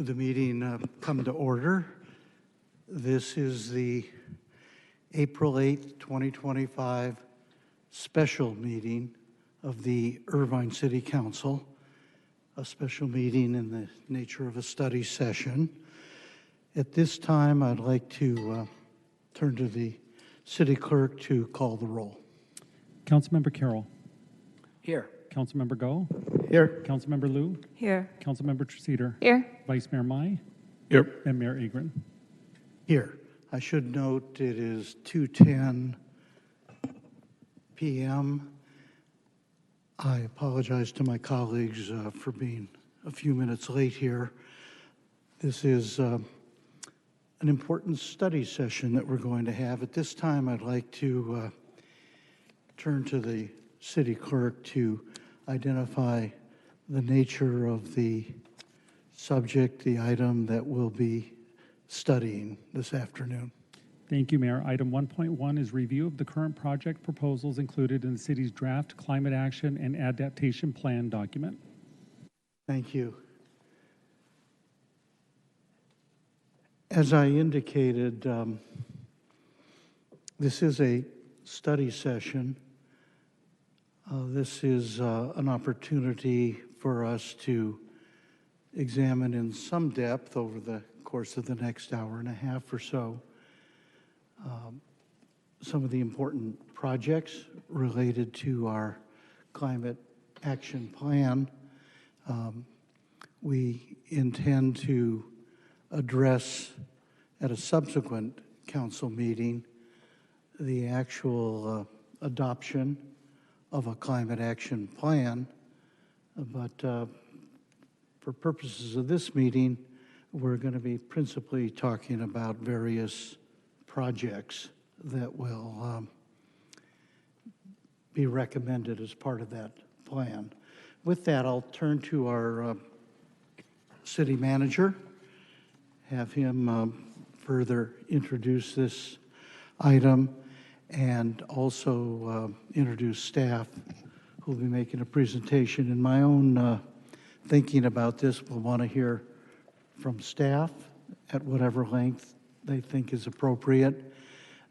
Would the meeting come to order? This is the April 8th, 2025 special meeting of the Irvine City Council, a special meeting in the nature of a study session. At this time, I'd like to turn to the city clerk to call the roll. Councilmember Carroll. Here. Councilmember Go. Here. Councilmember Liu. Here. Councilmember Cedar. Here. Vice Mayor Mai. Here. And Mayor Agron. Here. I should note it is 2:10 p.m. I apologize to my colleagues for being a few minutes late here. This is an important study session that we're going to have. At this time, I'd like to turn to the city clerk to identify the nature of the subject, the item that we'll be studying this afternoon. Thank you, Mayor. Item 1.1 is review of the current project proposals included in the city's draft climate action and adaptation plan document. Thank you. As I indicated, this is a study session. This is an opportunity for us to examine in some depth over the course of the next hour and a half or so some of the important projects related to our climate action plan. We intend to address at a subsequent council meeting the actual adoption of a climate action plan, but for purposes of this meeting, we're going to be principally talking about various projects that will be recommended as part of that plan. With that, I'll turn to our city manager, have him further introduce this item, and also introduce staff who will be making a presentation. In my own thinking about this, we'll want to hear from staff at whatever length they think is appropriate.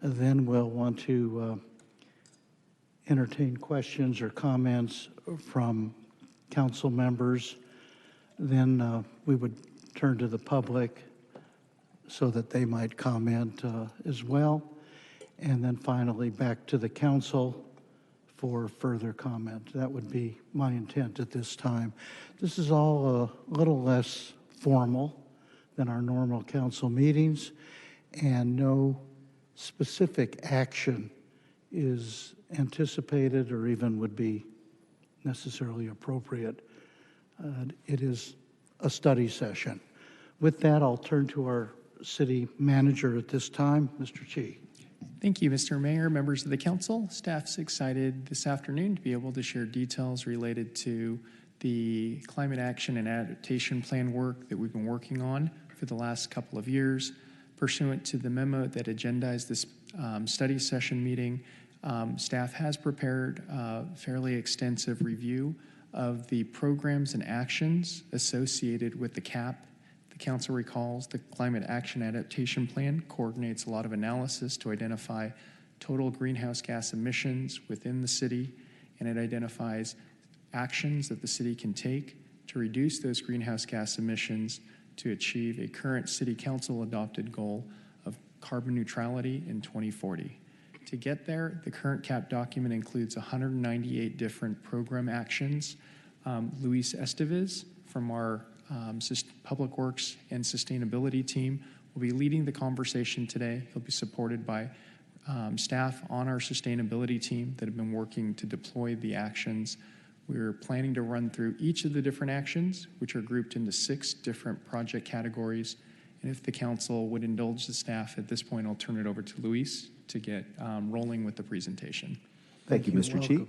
And then we'll want to entertain questions or comments from council members. Then we would turn to the public so that they might comment as well. And then finally back to the council for further comment. That would be my intent at this time. This is all a little less formal than our normal council meetings, and no specific action is anticipated or even would be necessarily appropriate. It is a study session. With that, I'll turn to our city manager at this time, Mr. Chi. Thank you, Mr. Mayor, members of the council. Staff's excited this afternoon to be able to share details related to the climate action and adaptation plan work that we've been working on for the last couple of years. Pursuant to the memo that agendized this study session meeting, staff has prepared a fairly extensive review of the programs and actions associated with the CAP. The council recalls the Climate Action Adaptation Plan coordinates a lot of analysis to identify total greenhouse gas emissions within the city, and it identifies actions that the city can take to reduce those greenhouse gas emissions to achieve a current city council adopted goal of carbon neutrality in 2040. To get there, the current CAP document includes 198 different program actions. Luis Estevez from our Public Works and Sustainability team will be leading the conversation today. He'll be supported by staff on our sustainability team that have been working to deploy the actions. We're planning to run through each of the different actions, which are grouped into 6 different project categories. And if the council would indulge the staff at this point, I'll turn it over to Luis to get rolling with the presentation. Thank you, Mr. Chi.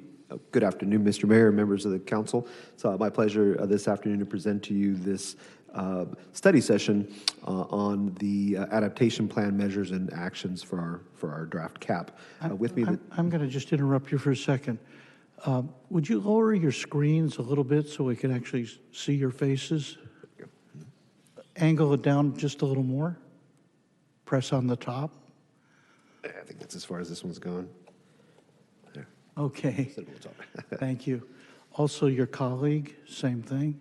Good afternoon, Mr. Mayor, members of the council. It's my pleasure this afternoon to present to you this study session on the adaptation plan measures and actions for our draft CAP. With me, I'm going to just interrupt you for a second. Would you lower your screens a little bit so we can actually see your faces? angle it down just a little more. Press on the top. I think that's as far as this one's going. There. Okay, Sit a little taller. thank you. Also, your colleague, same thing.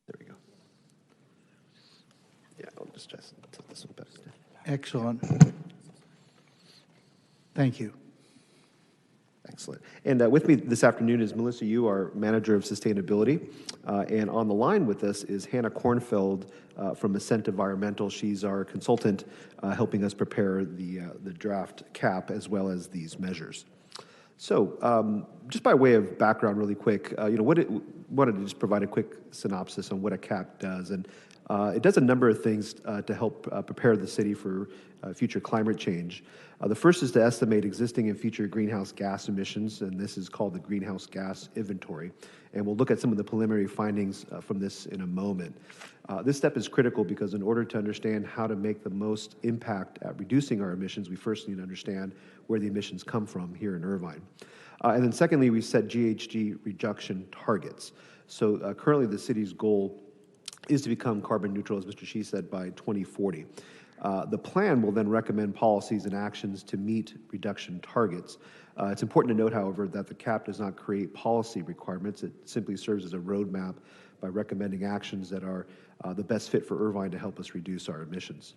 There we go. Yeah, I'll just try to tilt this one back. Excellent. Thank you. Excellent. And with me this afternoon is Melissa Yu, our Manager of Sustainability. And on the line with us is Hannah Kornfeld from Ascent Environmental. She's our consultant helping us prepare the draft CAP as well as these measures. So just by way of background really quick, wanted to just provide a quick synopsis on what a CAP does. And it does a number of things to help prepare the city for future climate change. The first is to estimate existing and future greenhouse gas emissions, and this is called the Greenhouse Gas Inventory. And we'll look at some of the preliminary findings from this in a moment. This step is critical because in order to understand how to make the most impact at reducing our emissions, we first need to understand where the emissions come from here in Irvine. And then secondly, we set GHG reduction targets. So currently the city's goal is to become carbon neutral, as Mr. Shi said, by 2040. The plan will then recommend policies and actions to meet reduction targets. It's important to note, however, that the CAP does not create policy requirements. It simply serves as a roadmap by recommending actions that are the best fit for Irvine to help us reduce our emissions.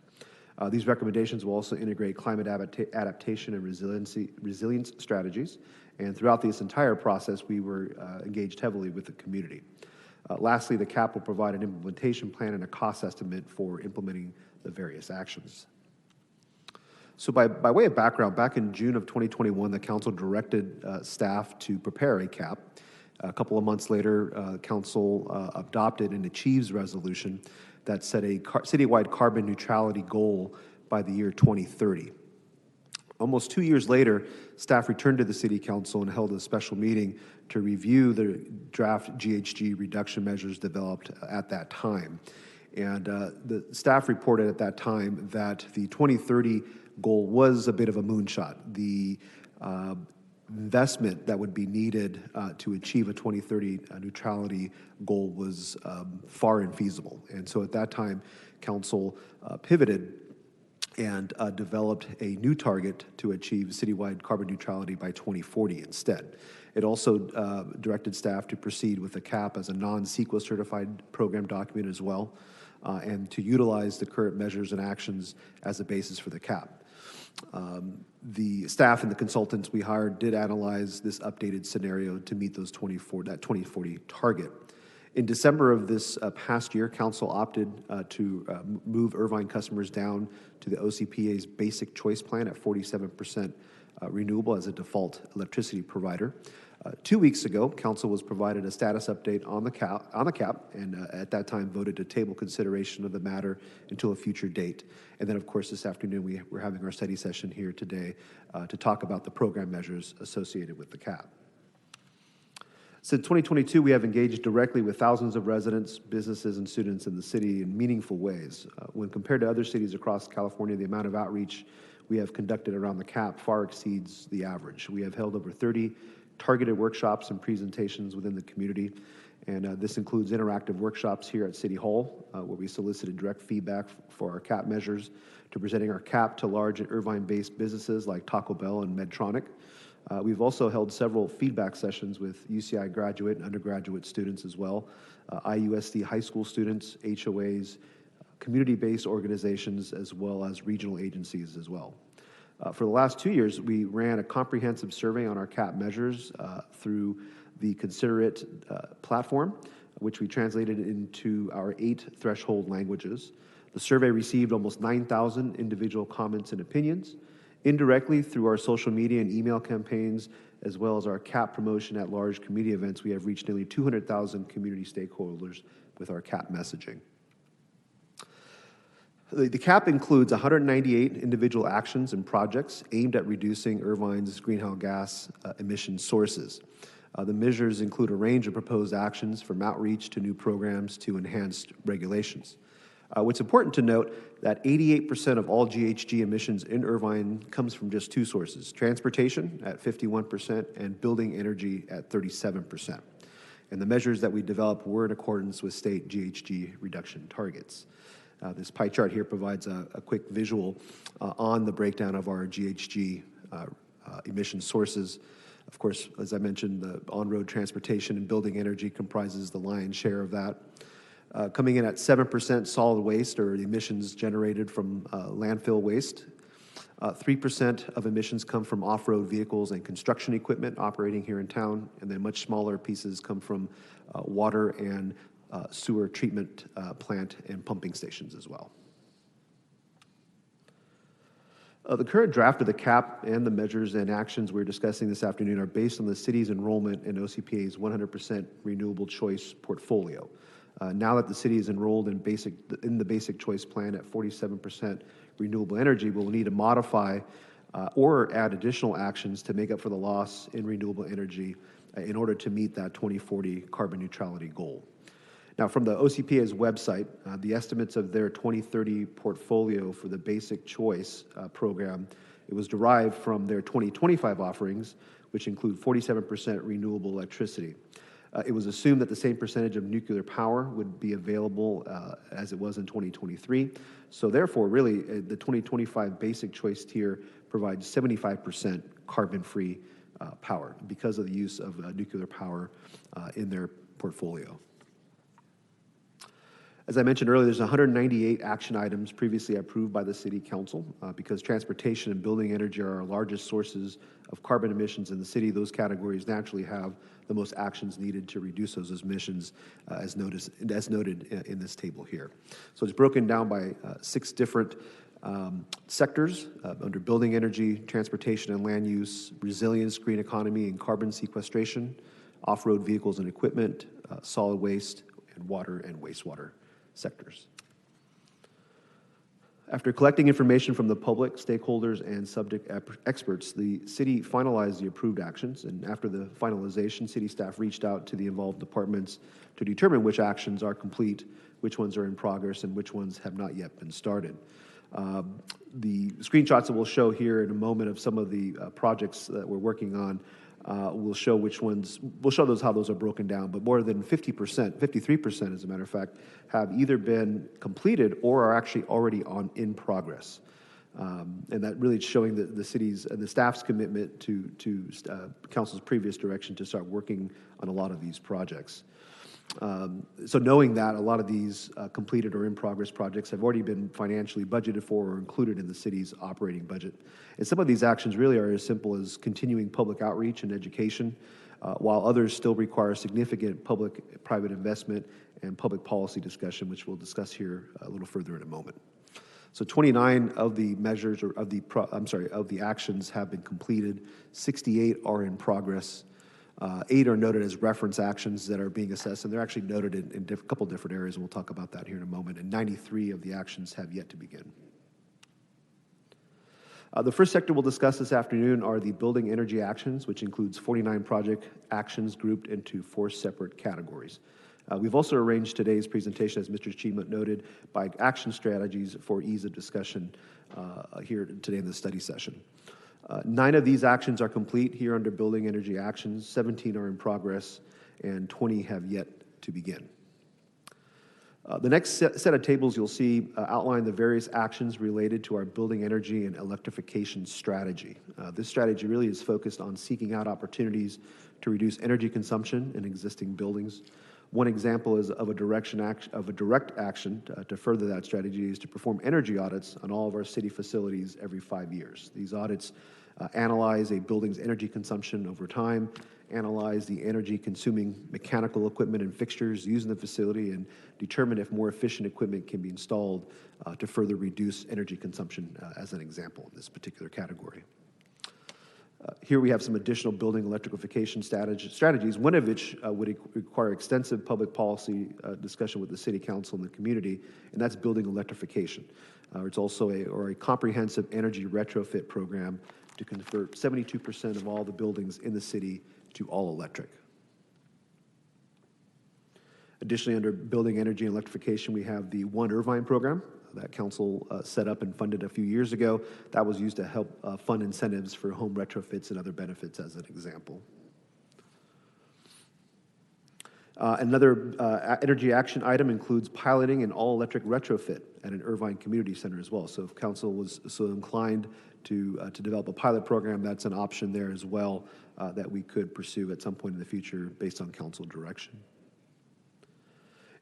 These recommendations will also integrate climate adaptation and resilience strategies. And throughout this entire process, we were engaged heavily with the community. Lastly, the CAP will provide an implementation plan and a cost estimate for implementing the various actions. So by way of background, back in June of 2021, the council directed staff to prepare a CAP. A couple of months later, council adopted an Achieves resolution that set a citywide carbon neutrality goal by the year 2030. Almost 2 years later, staff returned to the City Council and held a special meeting to review the draft GHG reduction measures developed at that time. And the staff reported at that time that the 2030 goal was a bit of a moonshot. The investment that would be needed to achieve a 2030 neutrality goal was far infeasible. And so at that time, Council pivoted and developed a new target to achieve citywide carbon neutrality by 2040 instead. It also directed staff to proceed with the CAP as a non-CEQA certified program document as well, and to utilize the current measures and actions as a basis for the CAP. The staff and the consultants we hired did analyze this updated scenario to meet that 2040 target. In December of this past year, Council opted to move Irvine customers down to the OCPA's basic choice plan at 47% renewable as a default electricity provider. 2 weeks ago, Council was provided a status update on the CAP, and at that time voted to table consideration of the matter until a future date. And then, of course, this afternoon we're having our study session here today to talk about the program measures associated with the CAP. Since 2022, we have engaged directly with thousands of residents, businesses, and students in the city in meaningful ways. When compared to other cities across California, the amount of outreach we have conducted around the CAP far exceeds the average. We have held over 30 targeted workshops and presentations within the community, and this includes interactive workshops here at City Hall, where we solicited direct feedback for our CAP measures, to presenting our CAP to large Irvine-based businesses like Taco Bell and Medtronic. We've also held several feedback sessions with UCI graduate and undergraduate students as well, IUSD high school students, HOAs, community-based organizations, as well as regional agencies as well. For the last 2 years, we ran a comprehensive survey on our CAP measures through the Consider It platform, which we translated into our 8 threshold languages. The survey received almost 9,000 individual comments and opinions. Indirectly, through our social media and email campaigns, as well as our CAP promotion at large community events, we have reached nearly 200,000 community stakeholders with our CAP messaging. The CAP includes 198 individual actions and projects aimed at reducing Irvine's greenhouse gas emission sources. The measures include a range of proposed actions from outreach to new programs to enhanced regulations. What's important to note that 88% of all GHG emissions in Irvine comes from just two sources, transportation at 51% and building energy at 37%. And the measures that we developed were in accordance with state GHG reduction targets. This pie chart here provides a quick visual on the breakdown of our GHG emission sources. Of course, as I mentioned, the on-road transportation and building energy comprises the lion's share of that. Coming in at 7% solid waste, or the emissions generated from landfill waste. 3% of emissions come from off-road vehicles and construction equipment operating here in town, and then much smaller pieces come from water and sewer treatment plant and pumping stations as well. The current draft of the CAP and the measures and actions we're discussing this afternoon are based on the city's enrollment in OCPA's 100% renewable choice portfolio. Now that the city is enrolled in the basic choice plan at 47% renewable energy, we'll need to modify or add additional actions to make up for the loss in renewable energy in order to meet that 2040 carbon neutrality goal. Now, from the OCPA's website, the estimates of their 2030 portfolio for the basic choice program, it was derived from their 2025 offerings, which include 47% renewable electricity. It was assumed that the same percentage of nuclear power would be available as it was in 2023. So therefore, really, the 2025 basic choice tier provides 75% carbon-free power because of the use of nuclear power in their portfolio. As I mentioned earlier, there's 198 action items previously approved by the City Council. Because transportation and building energy are our largest sources of carbon emissions in the city, those categories naturally have the most actions needed to reduce those emissions as noted in this table here. So it's broken down by 6 different sectors under building energy, transportation and land use, resilience, green economy, and carbon sequestration, off-road vehicles and equipment, solid waste, and water and wastewater sectors. After collecting information from the public, stakeholders, and subject experts, the city finalized the approved actions, and after the finalization, city staff reached out to the involved departments to determine which actions are complete, which ones are in progress, and which ones have not yet been started. The screenshots that we'll show here in a moment of some of the projects that we're working on we'll show how those are broken down, but more than 50%, 53% as a matter of fact, have either been completed or are actually already in progress. And that really is showing the city's and the staff's commitment to council's previous direction to start working on a lot of these projects. So knowing that a lot of these completed or in progress projects have already been financially budgeted for or included in the city's operating budget. And some of these actions really are as simple as continuing public outreach and education, while others still require significant public-private investment and public policy discussion, which we'll discuss here a little further in a moment. So 29 of the measures, or of the actions have been completed. 68 are in progress. 8 are noted as reference actions that are being assessed, and they're actually noted in a couple different areas, and we'll talk about that here in a moment. And 93 of the actions have yet to begin. The first sector we'll discuss this afternoon are the building energy actions, which includes 49 project actions grouped into 4 separate categories. We've also arranged today's presentation, as Mr. Chima noted, by action strategies for ease of discussion here today in the study session. 9 of these actions are complete here under building energy actions, 17 are in progress, and 20 have yet to begin. The next set of tables you'll see outline the various actions related to our building energy and electrification strategy. This strategy really is focused on seeking out opportunities to reduce energy consumption in existing buildings. One example is of a direct action to further that strategy is to perform energy audits on all of our city facilities every 5 years. These audits analyze a building's energy consumption over time, analyze the energy consuming mechanical equipment and fixtures used in the facility, and determine if more efficient equipment can be installed to further reduce energy consumption as an example in this particular category. Here we have some additional building electrification strategies, one of which would require extensive public policy discussion with the City Council and the community, and that's building electrification. It's also a comprehensive energy retrofit program to convert 72% of all the buildings in the city to all electric. Additionally, under building energy and electrification, we have the One Irvine program that council set up and funded a few years ago. That was used to help fund incentives for home retrofits and other benefits, as an example. Another energy action item includes piloting an all-electric retrofit at an Irvine community center as well. So if council was so inclined to develop a pilot program, that's an option there as well that we could pursue at some point in the future based on council direction.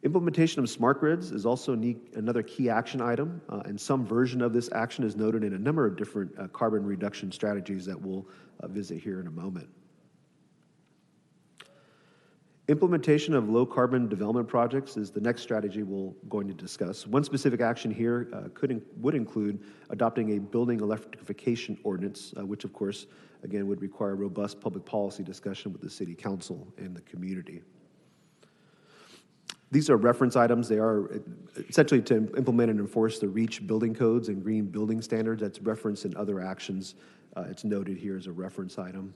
Implementation of smart grids is also another key action item, and some version of this action is noted in a number of different carbon reduction strategies that we'll visit here in a moment. Implementation of low carbon development projects is the next strategy we're going to discuss. One specific action here would include adopting a building electrification ordinance, which of course, again, would require robust public policy discussion with the city council and the community. These are reference items. They are essentially to implement and enforce the REACH building codes and green building standards. That's referenced in other actions. It's noted here as a reference item.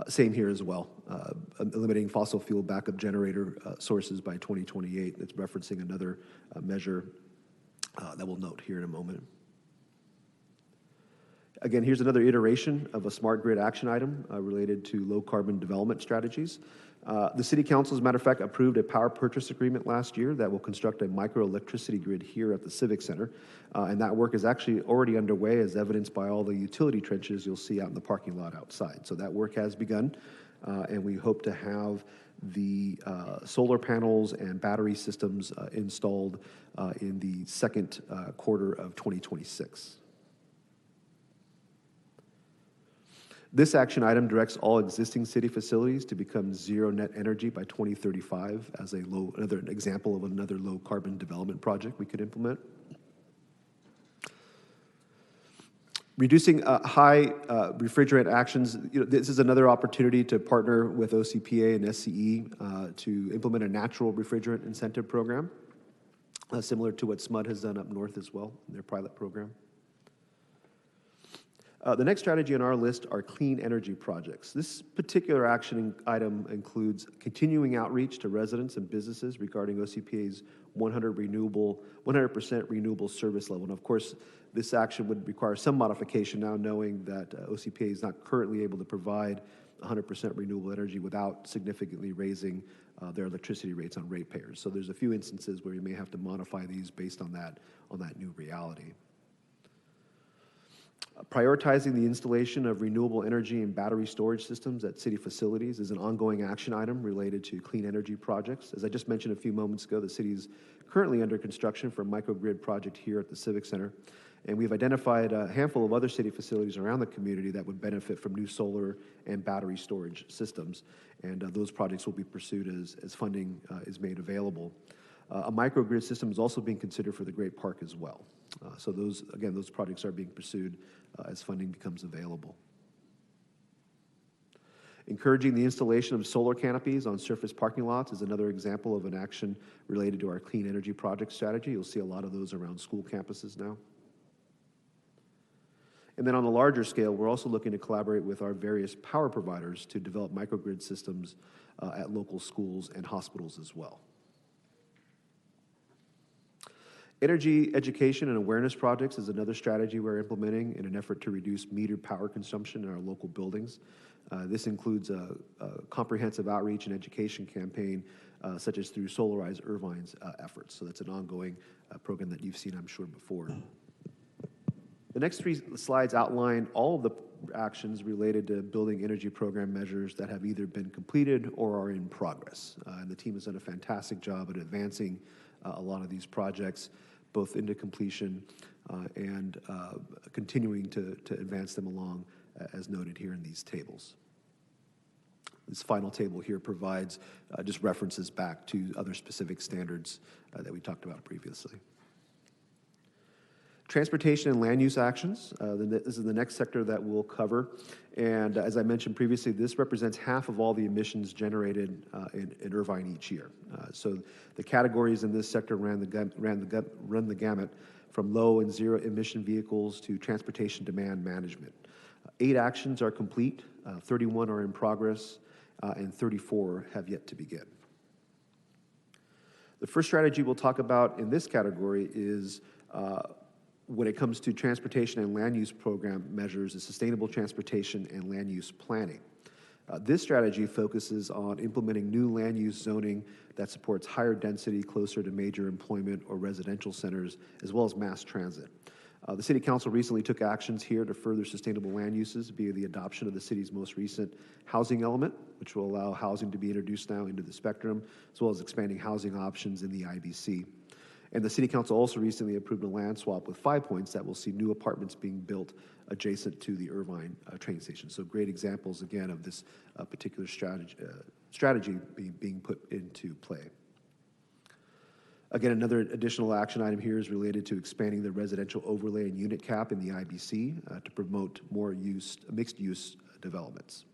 Same here as well. Eliminating fossil fuel backup generator sources by 2028. That's referencing another measure that we'll note here in a moment. Again, here's another iteration of a smart grid action item related to low carbon development strategies. The City Council, as a matter of fact, approved a power purchase agreement last year that will construct a microelectricity grid here at the Civic Center. And that work is actually already underway, as evidenced by all the utility trenches you'll see out in the parking lot outside. So that work has begun, and we hope to have the solar panels and battery systems installed in the second quarter of 2026. This action item directs all existing city facilities to become zero net energy by 2035 as another example of another low carbon development project we could implement. Reducing high refrigerant actions. This is another opportunity to partner with OCPA and SCE to implement a natural refrigerant incentive program, similar to what SMUD has done up north as well in their pilot program. The next strategy on our list are clean energy projects. This particular action item includes continuing outreach to residents and businesses regarding OCPA's 100% renewable service level. And of course, this action would require some modification now, knowing that OCPA is not currently able to provide 100% renewable energy without significantly raising their electricity rates on ratepayers. So there's a few instances where you may have to modify these based on that new reality. Prioritizing the installation of renewable energy and battery storage systems at city facilities is an ongoing action item related to clean energy projects. As I just mentioned a few moments ago, the city is currently under construction for a microgrid project here at the Civic Center, and we've identified a handful of other city facilities around the community that would benefit from new solar and battery storage systems, and those projects will be pursued as funding is made available. A microgrid system is also being considered for the Great Park as well. So those projects are being pursued as funding becomes available. Encouraging the installation of solar canopies on surface parking lots is another example of an action related to our clean energy project strategy. You'll see a lot of those around school campuses now. And then on a larger scale, we're also looking to collaborate with our various power providers to develop microgrid systems at local schools and hospitals as well. Energy education and awareness projects is another strategy we're implementing in an effort to reduce metered power consumption in our local buildings. This includes a comprehensive outreach and education campaign, such as through Solarize Irvine's efforts. So that's an ongoing program that you've seen, I'm sure, before. The next three slides outline all of the actions related to building energy program measures that have either been completed or are in progress. And the team has done a fantastic job at advancing a lot of these projects, both into completion and continuing to advance them along, as noted here in these tables. This final table here provides just references back to other specific standards that we talked about previously. Transportation and land use actions. This is the next sector that we'll cover. And as I mentioned previously, this represents half of all the emissions generated in Irvine each year. So the categories in this sector run the gamut from low and zero emission vehicles to transportation demand management. 8 actions are complete, 31 are in progress, and 34 have yet to begin. The first strategy we'll talk about in this category is when it comes to transportation and land use program measures, is sustainable transportation and land use planning. This strategy focuses on implementing new land use zoning that supports higher density closer to major employment or residential centers, as well as mass transit. The City Council recently took actions here to further sustainable land uses via the adoption of the city's most recent housing element, which will allow housing to be introduced now into the spectrum, as well as expanding housing options in the IBC. And the City Council also recently approved a land swap with 5 Points that will see new apartments being built adjacent to the Irvine train station. So great examples, again, of this particular strategy being put into play. Again, another additional action item here is related to expanding the residential overlay and unit cap in the IBC to promote more mixed-use developments.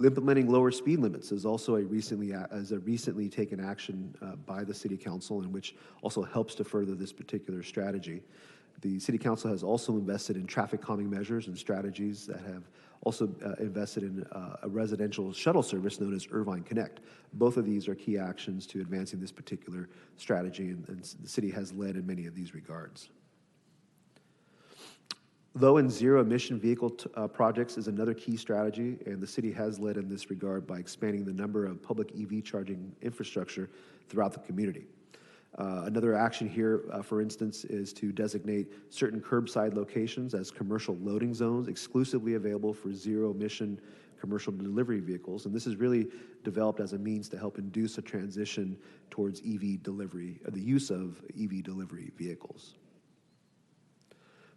Implementing lower speed limits is also a recently taken action by the City Council, and which also helps to further this particular strategy. The City Council has also invested in traffic calming measures and strategies that have also invested in a residential shuttle service known as Irvine Connect. Both of these are key actions to advancing this particular strategy, and the city has led in many of these regards. Low and zero emission vehicle projects is another key strategy, and the city has led in this regard by expanding the number of public EV charging infrastructure throughout the community. Another action here, for instance, is to designate certain curbside locations as commercial loading zones exclusively available for zero-emission commercial delivery vehicles. And this is really developed as a means to help induce a transition towards EV delivery, the use of EV delivery vehicles.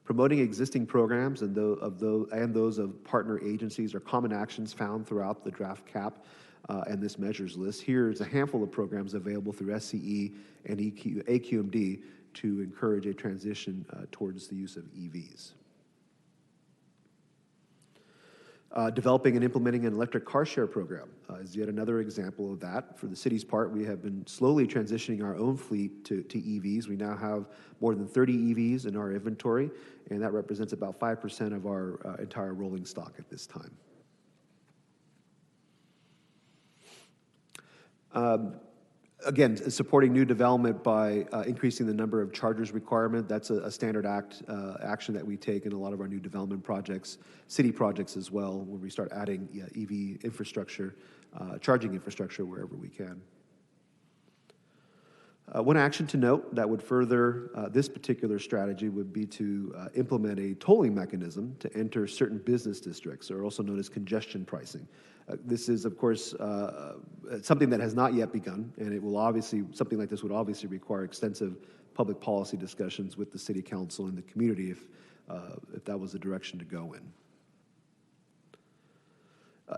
Promoting existing programs and those of partner agencies are common actions found throughout the draft cap and this measures list. Here is a handful of programs available through SCE and AQMD to encourage a transition towards the use of EVs. Developing and implementing an electric car share program is yet another example of that. For the city's part, we have been slowly transitioning our own fleet to EVs. We now have more than 30 EVs in our inventory, and that represents about 5% of our entire rolling stock at this time. Again, supporting new development by increasing the number of chargers requirement. That's a standard action that we take in a lot of our new development projects, city projects as well, when we start adding EV infrastructure, charging infrastructure wherever we can. One action to note that would further this particular strategy would be to implement a tolling mechanism to enter certain business districts, or also known as congestion pricing. This is, of course, something that has not yet begun, and it will obviously, something like this would obviously require extensive public policy discussions with the City Council and the community if that was the direction to go in.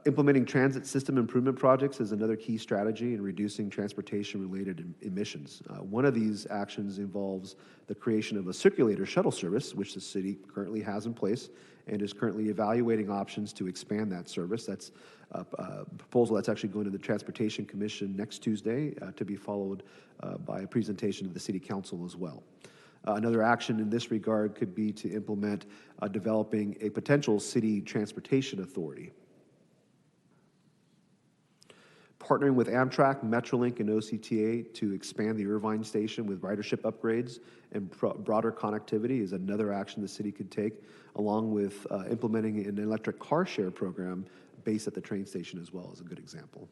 Implementing transit system improvement projects is another key strategy in reducing transportation-related emissions. One of these actions involves the creation of a circulator shuttle service, which the city currently has in place and is currently evaluating options to expand that service. That's a proposal that's actually going to the Transportation Commission next Tuesday to be followed by a presentation to the City Council as well. Another action in this regard could be to implement developing a potential city transportation authority. Partnering with Amtrak, Metrolink, and OCTA to expand the Irvine station with ridership upgrades and broader connectivity is another action the city could take, along with implementing an electric car share program based at the train station as well is a good example.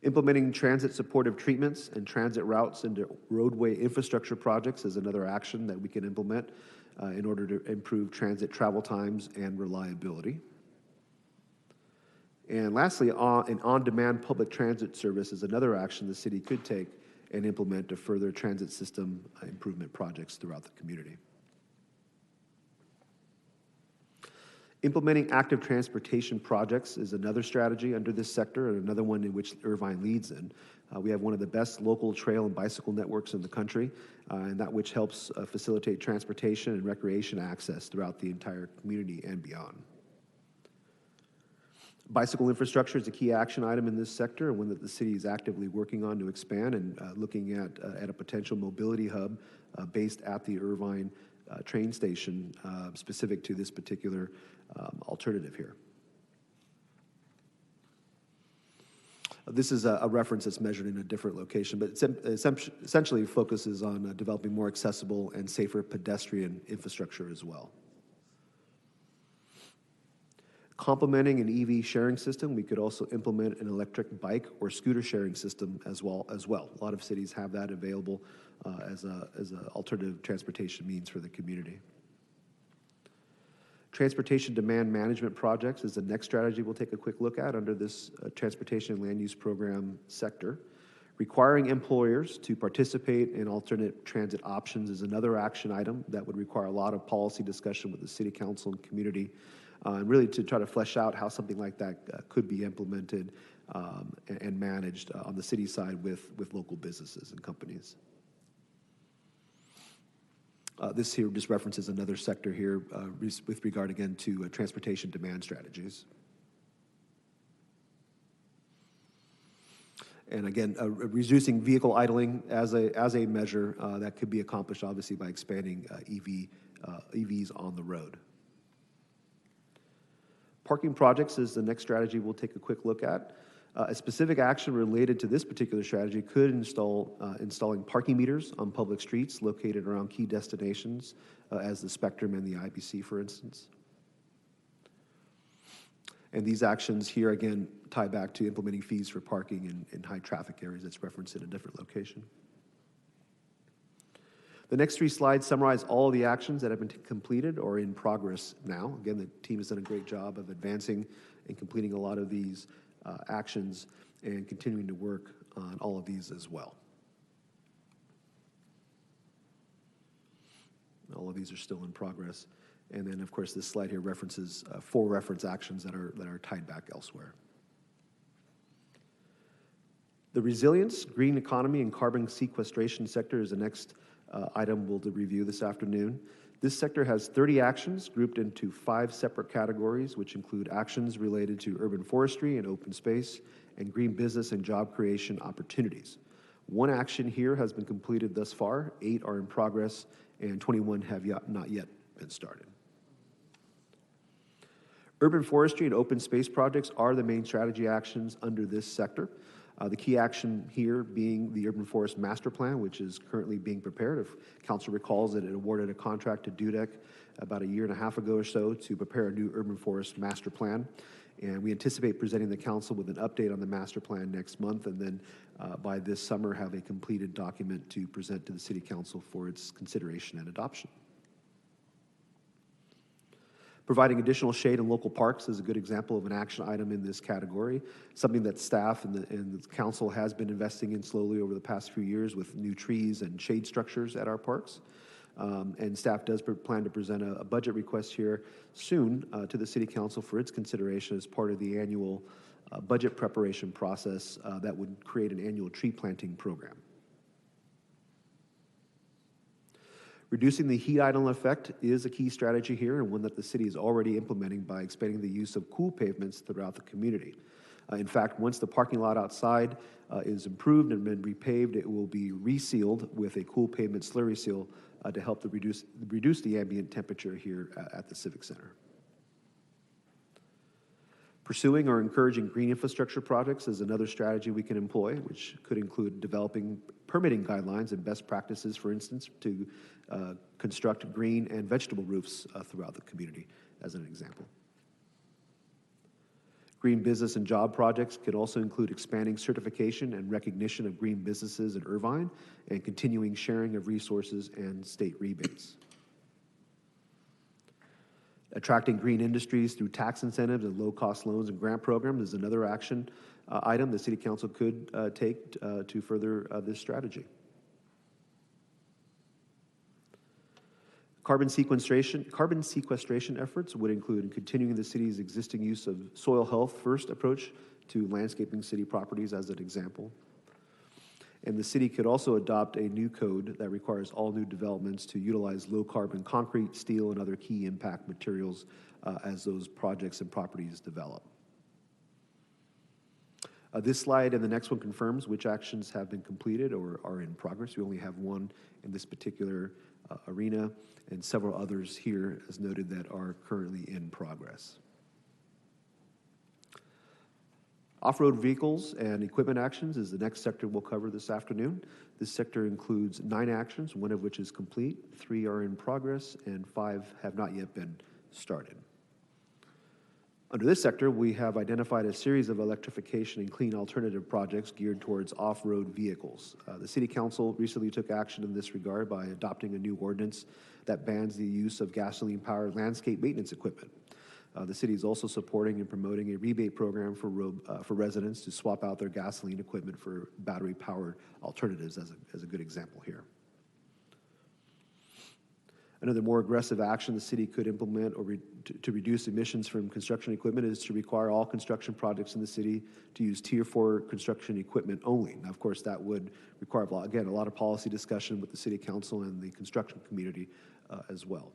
Implementing transit supportive treatments and transit routes into roadway infrastructure projects is another action that we can implement in order to improve transit travel times and reliability. And lastly, an on-demand public transit service is another action the city could take and implement to further transit system improvement projects throughout the community. Implementing active transportation projects is another strategy under this sector, and another one in which Irvine leads in. We have one of the best local trail and bicycle networks in the country, and that which helps facilitate transportation and recreation access throughout the entire community and beyond. Bicycle infrastructure is a key action item in this sector, and one that the city is actively working on to expand and looking at a potential mobility hub based at the Irvine train station specific to this particular alternative here. This is a reference that's measured in a different location, but essentially focuses on developing more accessible and safer pedestrian infrastructure as well. Complementing an EV sharing system, we could also implement an electric bike or scooter sharing system as well. A lot of cities have that available as an alternative transportation means for the community. Transportation demand management projects is the next strategy we'll take a quick look at under this transportation and land use program sector. Requiring employers to participate in alternate transit options is another action item that would require a lot of policy discussion with the city council and community, and really to try to flesh out how something like that could be implemented and managed on the city side with local businesses and companies. This here just references another sector here with regard again to transportation demand strategies. And again, reducing vehicle idling as a measure that could be accomplished obviously by expanding EVs on the road. Parking projects is the next strategy we'll take a quick look at. A specific action related to this particular strategy could installing parking meters on public streets located around key destinations, as the Spectrum and the IBC, for instance. And these actions here, again, tie back to implementing fees for parking in high traffic areas that's referenced in a different location. The next 3 slides summarize all of the actions that have been completed or in progress now. Again, the team has done a great job of advancing and completing a lot of these actions and continuing to work on all of these as well. All of these are still in progress. And then, of course, this slide here references 4 reference actions that are tied back elsewhere. The resilience, green economy, and carbon sequestration sector is the next item we'll review this afternoon. This sector has 30 actions grouped into 5 separate categories, which include actions related to urban forestry and open space, and green business and job creation opportunities. 1 action here has been completed thus far, 8 are in progress, and 21 have not yet been started. Urban forestry and open space projects are the main strategy actions under this sector. The key action here being the Urban Forest Master Plan, which is currently being prepared. If Council recalls that it awarded a contract to DUDEC about a year and a half ago or so to prepare a new Urban Forest Master Plan. And we anticipate presenting the Council with an update on the Master Plan next month, and then by this summer have a completed document to present to the City Council for its consideration and adoption. Providing additional shade in local parks is a good example of an action item in this category, something that staff and the council has been investing in slowly over the past few years with new trees and shade structures at our parks. And staff does plan to present a budget request here soon to the City Council for its consideration as part of the annual budget preparation process that would create an annual tree planting program. Reducing the heat island effect is a key strategy here, and one that the city is already implementing by expanding the use of cool pavements throughout the community. In fact, once the parking lot outside is improved and been repaved, it will be resealed with a cool pavement slurry seal to help reduce the ambient temperature here at the Civic Center. Pursuing or encouraging green infrastructure projects is another strategy we can employ, which could include developing permitting guidelines and best practices, for instance, to construct green and vegetable roofs throughout the community, as an example. Green business and job projects could also include expanding certification and recognition of green businesses in Irvine and continuing sharing of resources and state rebates. Attracting green industries through tax incentives and low-cost loans and grant programs is another action item the City Council could take to further this strategy. Carbon sequestration efforts would include continuing the city's existing use of soil health first approach to landscaping city properties as an example. And the city could also adopt a new code that requires all new developments to utilize low-carbon concrete, steel, and other key impact materials as those projects and properties develop. This slide and the next one confirms which actions have been completed or are in progress. We only have one in this particular arena, and several others here, as noted, that are currently in progress. Off-road vehicles and equipment actions is the next sector we'll cover this afternoon. This sector includes 9 actions, 1 of which is complete, 3 are in progress, and 5 have not yet been started. Under this sector, we have identified a series of electrification and clean alternative projects geared towards off-road vehicles. The City Council recently took action in this regard by adopting a new ordinance that bans the use of gasoline-powered landscape maintenance equipment. The city is also supporting and promoting a rebate program for residents to swap out their gasoline equipment for battery-powered alternatives as a good example here. Another more aggressive action the city could implement to reduce emissions from construction equipment is to require all construction projects in the city to use Tier 4 construction equipment only. Now, of course, that would require, again, a lot of policy discussion with the City Council and the construction community as well.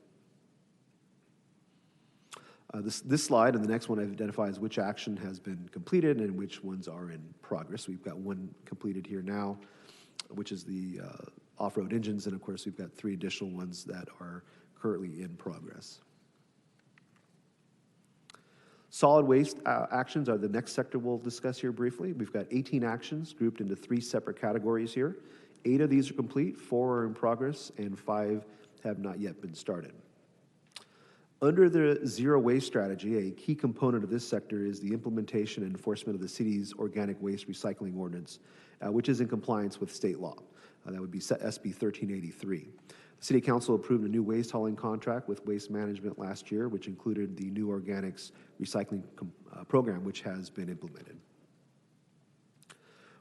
This slide and the next one identifies which action has been completed and which ones are in progress. We've got one completed here now, which is the off-road engines, and of course we've got 3 additional ones that are currently in progress. Solid waste actions are the next sector we'll discuss here briefly. We've got 18 actions grouped into 3 separate categories here. 8 of these are complete, 4 are in progress, and 5 have not yet been started. Under the zero waste strategy, a key component of this sector is the implementation and enforcement of the city's organic waste recycling ordinance, which is in compliance with state law. That would be SB 1383. The City Council approved a new waste hauling contract with Waste Management last year, which included the new organics recycling program, which has been implemented.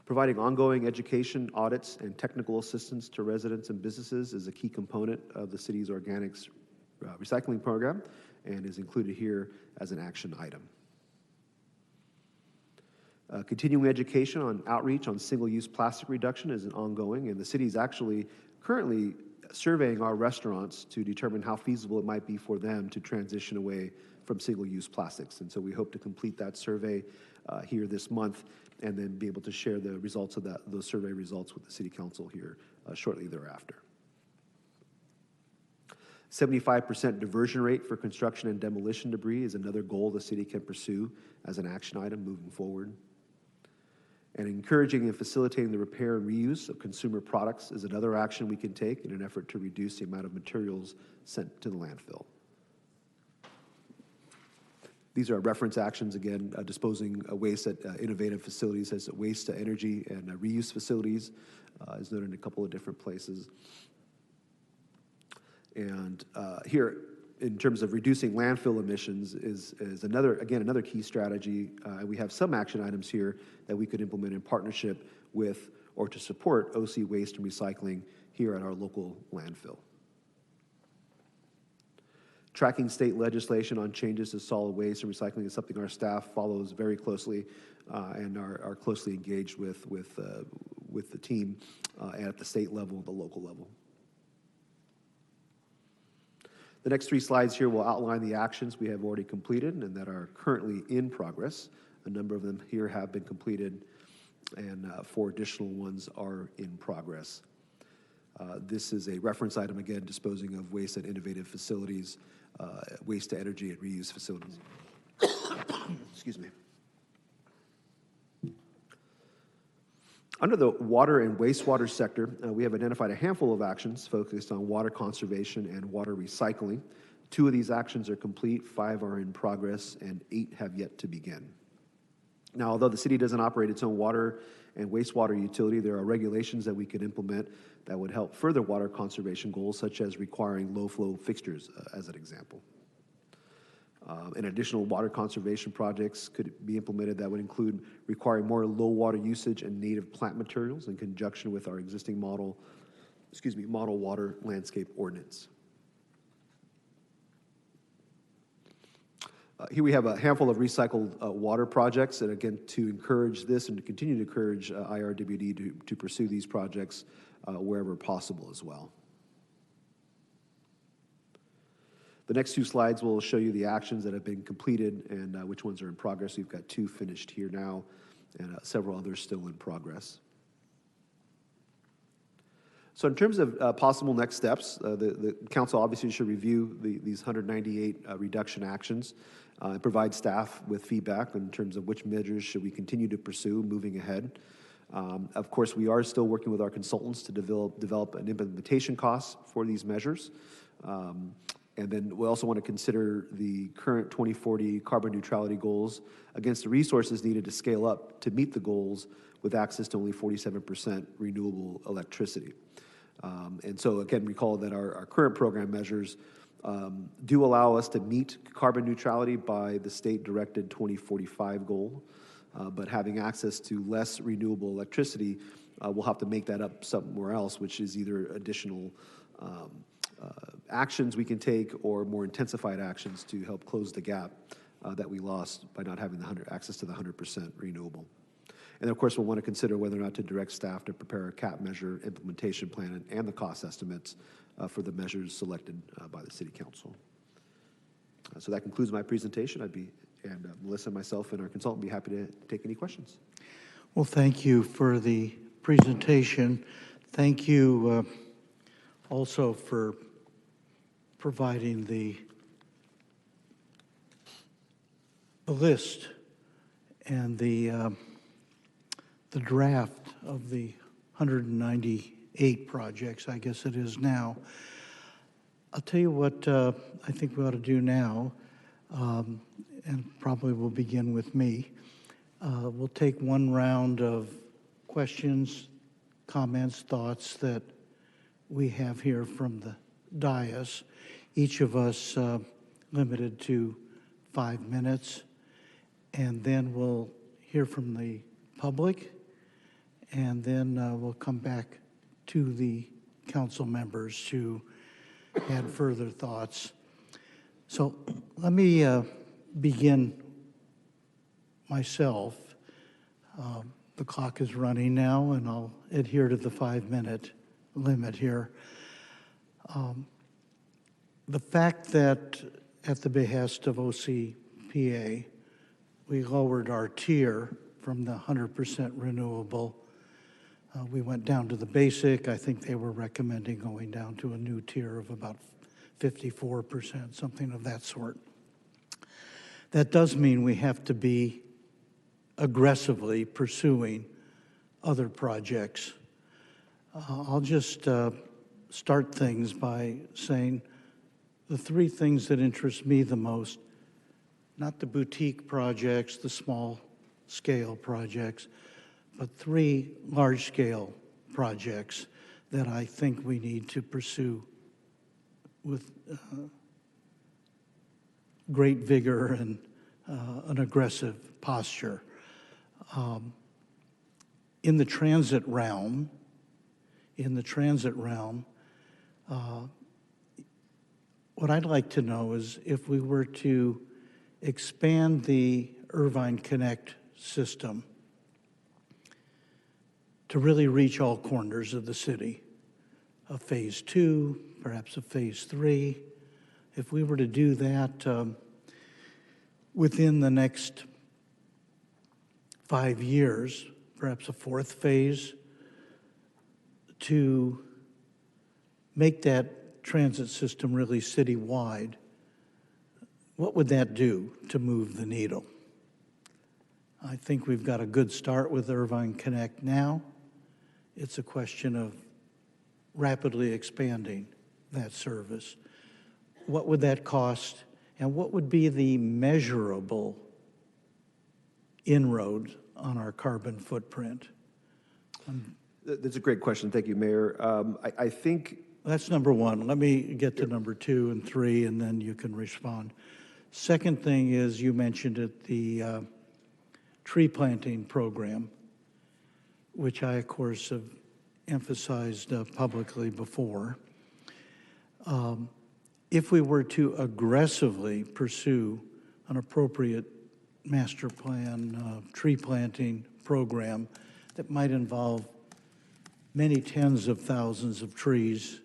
Providing ongoing education, audits, and technical assistance to residents and businesses is a key component of the city's organics recycling program and is included here as an action item. Continuing education on outreach on single-use plastic reduction is ongoing, and the city is actually currently surveying our restaurants to determine how feasible it might be for them to transition away from single-use plastics. And so we hope to complete that survey here this month and then be able to share the results of those survey results with the City Council here shortly thereafter. 75% diversion rate for construction and demolition debris is another goal the city can pursue as an action item moving forward. And encouraging and facilitating the repair and reuse of consumer products is another action we can take in an effort to reduce the amount of materials sent to the landfill. These are reference actions, again, disposing waste at innovative facilities as waste to energy and reuse facilities is noted in a couple of different places. And here, in terms of reducing landfill emissions, is another key strategy. We have some action items here that we could implement in partnership with or to support OC Waste and Recycling here at our local landfill. Tracking state legislation on changes to solid waste and recycling is something our staff follows very closely and are closely engaged with the team at the state level and the local level. The next 3 slides here will outline the actions we have already completed and that are currently in progress. A number of them here have been completed, and 4 additional ones are in progress. This is a reference item, again, disposing of waste at innovative facilities, waste to energy and reuse facilities. Excuse me. Under the water and wastewater sector, we have identified a handful of actions focused on water conservation and water recycling. 2 of these actions are complete, 5 are in progress, and 8 have yet to begin. Now, although the city doesn't operate its own water and wastewater utility, there are regulations that we could implement that would help further water conservation goals, such as requiring low-flow fixtures, as an example. And additional water conservation projects could be implemented that would include requiring more low water usage and native plant materials in conjunction with our existing model water landscape ordinance. Here we have a handful of recycled water projects, and again, to encourage this and to continue to encourage IRWD to pursue these projects wherever possible as well. The next 2 slides will show you the actions that have been completed and which ones are in progress. We've got 2 finished here now and several others still in progress. So in terms of possible next steps, the council obviously should review these 198 reduction actions and provide staff with feedback in terms of which measures should we continue to pursue moving ahead. Of course, we are still working with our consultants to develop an implementation cost for these measures. And then we also want to consider the current 2040 carbon neutrality goals against the resources needed to scale up to meet the goals with access to only 47% renewable electricity. And so again, recall that our current program measures do allow us to meet carbon neutrality by the state-directed 2045 goal, but having access to less renewable electricity, we'll have to make that up somewhere else, which is either additional actions we can take or more intensified actions to help close the gap that we lost by not having access to the 100% renewable. And of course, we'll want to consider whether or not to direct staff to prepare a cap measure implementation plan and the cost estimates for the measures selected by the City Council. So that concludes my presentation. And Melissa, myself, and our consultant will be happy to take any questions. Well, thank you for the presentation. Thank you also for providing the list and the draft of the 198 projects, I guess it is now. I'll tell you what I think we ought to do now, and probably we'll begin with me. We'll take one round of questions, comments, thoughts that we have here from the dais. Each of us limited to 5 minutes, and then we'll hear from the public, and then we'll come back to the council members to add further thoughts. So let me begin myself. The clock is running now, and I'll adhere to the 5-minute limit here. The fact that at the behest of OCPA, we lowered our tier from the 100% renewable. We went down to the basic. I think they were recommending going down to a new tier of about 54%, something of that sort. That does mean we have to be aggressively pursuing other projects. I'll just start things by saying the 3 things that interest me the most, not the boutique projects, the small scale projects, but 3 large-scale projects that I think we need to pursue with great vigor and an aggressive posture. In the transit realm, what I'd like to know is if we were to expand the Irvine Connect system to really reach all corners of the city, a phase 2, perhaps a phase 3. If we were to do that within the next 5 years, perhaps a 4th phase, to make that transit system really citywide, what would that do to move the needle? I think we've got a good start with Irvine Connect now. It's a question of rapidly expanding that service. What would that cost, and what would be the measurable inroad on our carbon footprint? That's a great question. Thank you, Mayor. I think that's number 1. Let me get to number 2 and 3, and then you can respond. Second thing is, you mentioned it, the tree planting program, which I, of course, have emphasized publicly before. If we were to aggressively pursue an appropriate master plan tree planting program that might involve many tens of thousands of trees,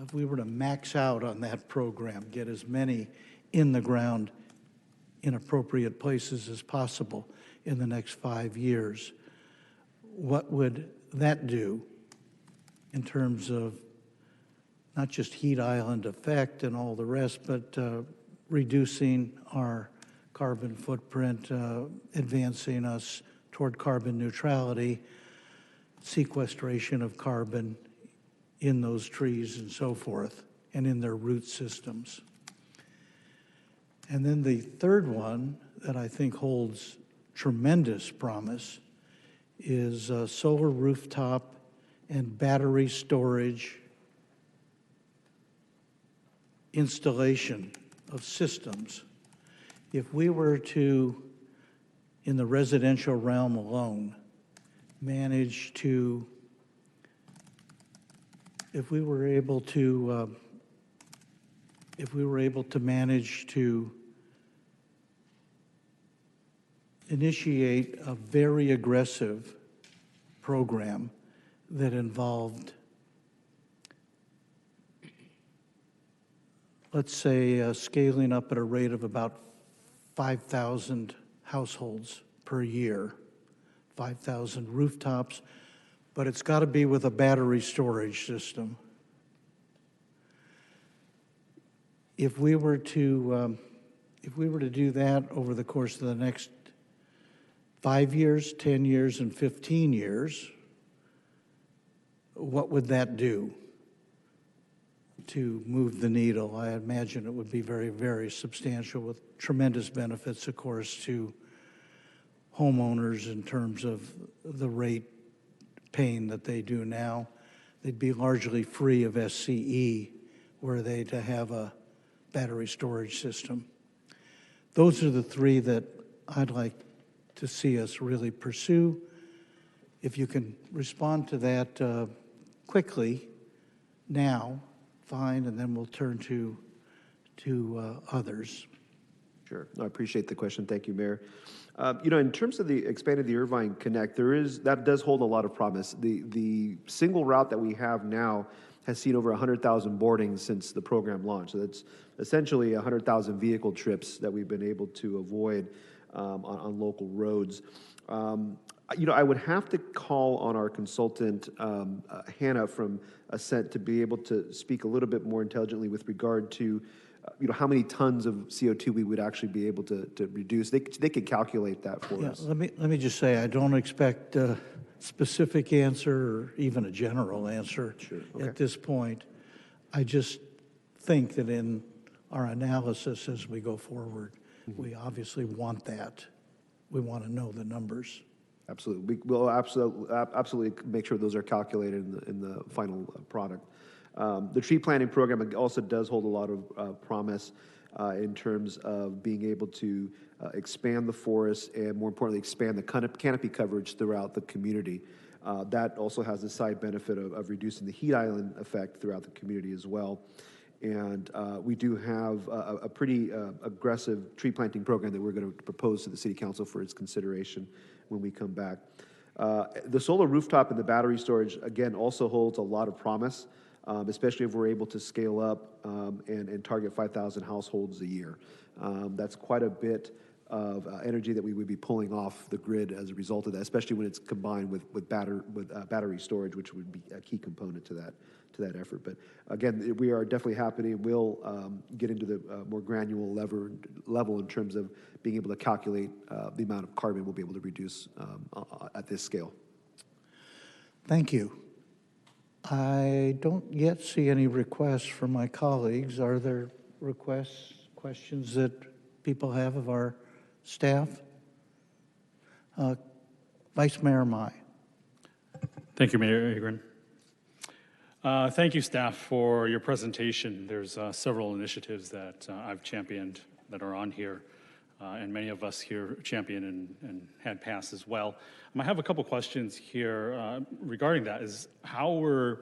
if we were to max out on that program, get as many in the ground in appropriate places as possible in the next 5 years, what would that do in terms of not just heat island effect and all the rest, but reducing our carbon footprint, advancing us toward carbon neutrality, sequestration of carbon in those trees and so forth, and in their root systems. And then the third one that I think holds tremendous promise is solar rooftop and battery storage installation of systems. If we were to, in the residential realm alone, manage to, if we were able to manage to initiate a very aggressive program that involved, let's say, scaling up at a rate of about 5,000 households per year, 5,000 rooftops, but it's got to be with a battery storage system. If we were to do that over the course of the next 5 years, 10 years, and 15 years, what would that do to move the needle? I imagine it would be very, very substantial, with tremendous benefits, of course, to homeowners in terms of the rate paying that they do now. They'd be largely free of SCE were they to have a battery storage system. Those are the three that I'd like to see us really pursue. If you can respond to that quickly now, fine, and then we'll turn to others. Sure. I appreciate the question. Thank you, Mayor. In terms of the expanded the Irvine Connect, that does hold a lot of promise. The single route that we have now has seen over 100,000 boardings since the program launched. So that's essentially 100,000 vehicle trips that we've been able to avoid on local roads. I would have to call on our consultant, Hannah from Ascent, to be able to speak a little bit more intelligently with regard to how many tons of CO2 we would actually be able to reduce. They could calculate that for us. Let me just say, I don't expect a specific answer or even a general answer at this point. I just think that in our analysis as we go forward, we obviously want that. We want to know the numbers. Absolutely. We'll absolutely make sure those are calculated in the final product. The tree planting program also does hold a lot of promise in terms of being able to expand the forest and, more importantly, expand the canopy coverage throughout the community. That also has the side benefit of reducing the heat island effect throughout the community as well. And we do have a pretty aggressive tree planting program that we're going to propose to the City Council for its consideration when we come back. The solar rooftop and the battery storage, again, also holds a lot of promise, especially if we're able to scale up and target 5,000 households a year. That's quite a bit of energy that we would be pulling off the grid as a result of that, especially when it's combined with battery storage, which would be a key component to that effort. But again, we are definitely happy. We'll get into the more granular level in terms of being able to calculate the amount of carbon we'll be able to reduce at this scale. Thank you. I don't yet see any requests from my colleagues. Are there requests, questions that people have of our staff? Vice Mayor Mai. Thank you, Mayor Agron. Thank you, staff, for your presentation. There's several initiatives that I've championed that are on here, and many of us here championed and had passed as well. I have a couple questions here regarding that. Is how were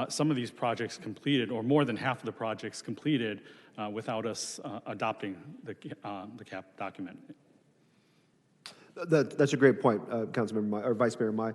some of these projects completed, or more than half of the projects completed, without us adopting the CAP document? That's a great point, Councilmember Mai, or Vice Mayor Mai.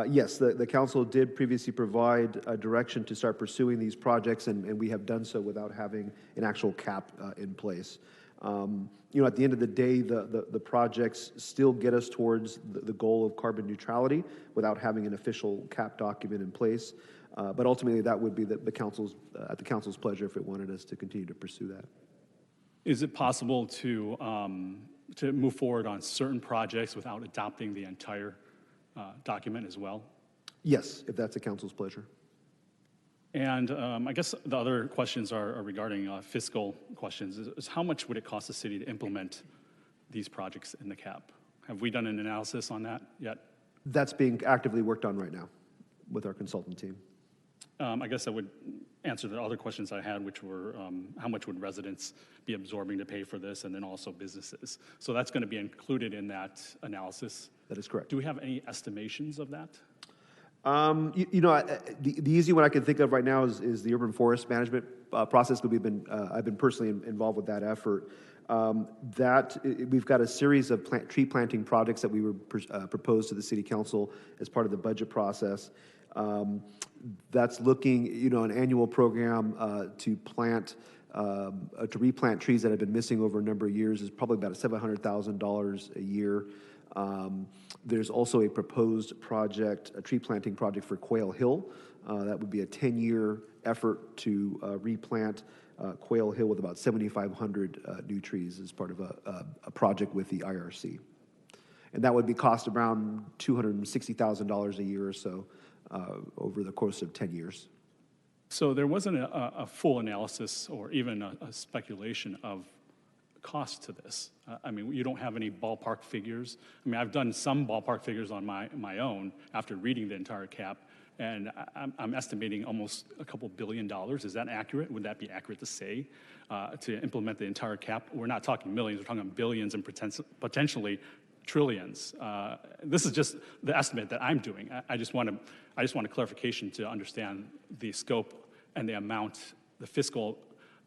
Yes, the council did previously provide a direction to start pursuing these projects, and we have done so without having an actual cap in place. At the end of the day, the projects still get us towards the goal of carbon neutrality without having an official cap document in place. But ultimately, that would be the council's, at the council's pleasure if it wanted us to continue to pursue that. Is it possible to move forward on certain projects without adopting the entire document as well? Yes, if that's the council's pleasure. And I guess the other questions are regarding fiscal questions. Is how much would it cost the city to implement these projects in the CAP? Have we done an analysis on that yet? That's being actively worked on right now with our consultant team. I guess I would answer the other questions I had, which were how much would residents be absorbing to pay for this, and then also businesses. So that's going to be included in that analysis. That is correct. Do we have any estimations of that? The easy one I can think of right now is the urban forest management process. But I've been personally involved with that effort. We've got a series of tree planting projects that we were proposed to the city council as part of the budget process. That's looking, an annual program to replant trees that have been missing over a number of years is probably about $700,000 a year. There's also a proposed project, a tree planting project for Quail Hill. That would be a 10-year effort to replant Quail Hill with about 7,500 new trees as part of a project with the IRC. And that would be cost around $260,000 a year or so over the course of 10 years. So there wasn't a full analysis or even a speculation of cost to this. I mean, you don't have any ballpark figures. I mean, I've done some ballpark figures on my own after reading the entire CAP, and I'm estimating almost a couple $1 billion. Is that accurate? Would that be accurate to say to implement the entire CAP? We're not talking millions, we're talking billions and potentially trillions. This is just the estimate that I'm doing. I just want a clarification to understand the scope and the amount, the fiscal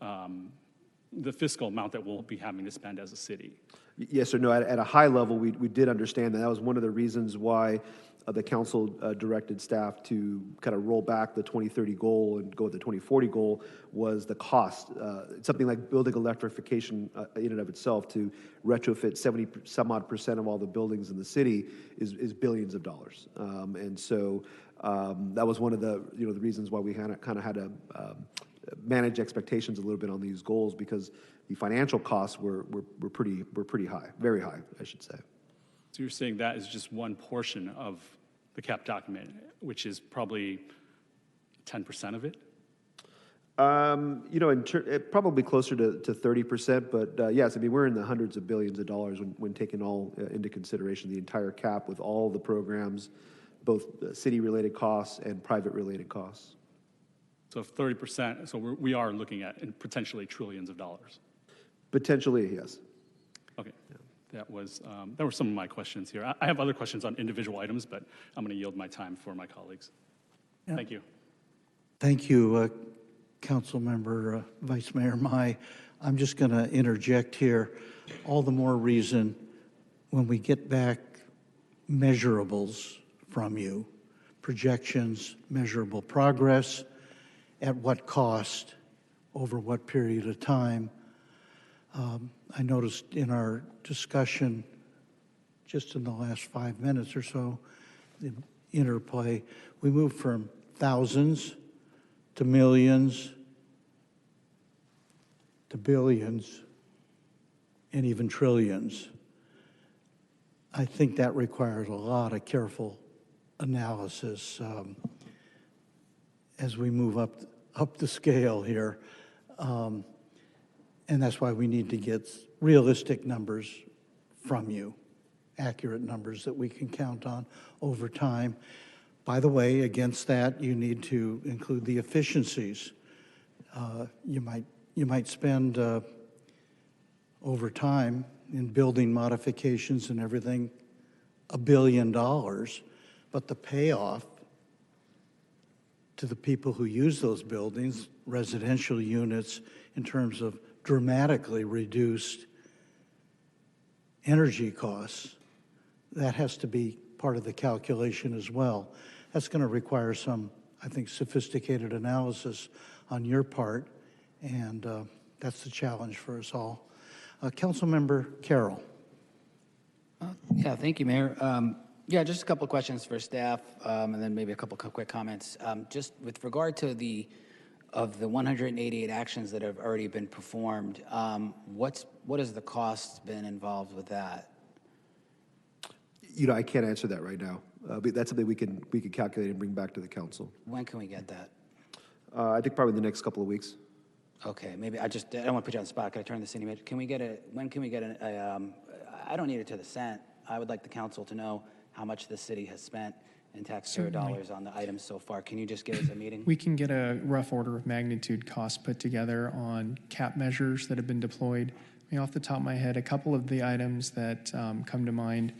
amount that we'll be having to spend as a city. Yes or no, at a high level, we did understand that. That was one of the reasons why the council directed staff to kind of roll back the 2030 goal and go with the 2040 goal was the cost. Something like building electrification in and of itself to retrofit 70% of all the buildings in the city is billions of dollars. And so that was one of the the reasons why we kind of had to manage expectations a little bit on these goals, because the financial costs were pretty high, very high, I should say. So you're saying that is just one portion of the CAP document, which is probably 10% of it? Probably closer to 30%, but yes, I mean, we're in the hundreds of billions of dollars when taking all into consideration, the entire CAP with all the programs, both city-related costs and private-related costs. So if 30%, so we are looking at potentially trillions of dollars. Potentially, yes. Okay, that were some of my questions here. I have other questions on individual items, but I'm going to yield my time for my colleagues. Yeah. Thank you. Thank you, Councilmember Vice Mayor Mai. I'm just going to interject here. All the more reason when we get back measurables from you, projections, measurable progress, at what cost, over what period of time. I noticed in our discussion, just in the last 5 minutes or so, the interplay, we moved from thousands to millions to billions and even trillions. I think that requires a lot of careful analysis as we move up the scale here. And that's why we need to get realistic numbers from you, accurate numbers that we can count on over time. By the way, against that, you need to include the efficiencies. You might spend over time in building modifications and everything $1 billion, but the payoff to the people who use those buildings, residential units, in terms of dramatically reduced energy costs, that has to be part of the calculation as well. That's going to require some, I think, sophisticated analysis on your part, and that's the challenge for us all. Councilmember Carroll. Yeah, thank you, Mayor. Yeah, just a couple of questions for staff, and then maybe a couple of quick comments. Just with regard to the 188 actions that have already been performed, what has the cost been involved with that? I can't answer that right now. But that's something we can calculate and bring back to the council. When can we get that? I think probably in the next couple of weeks. Okay, maybe I don't want to put you on the spot. Can I turn the city manager? When can we get I don't need it to the cent. I would like the council to know how much the city has spent in taxpayer dollars on the items so far. Can you just give us a meeting? We can get a rough order of magnitude cost put together on cap measures that have been deployed. Off the top of my head, a couple of the items that come to mind,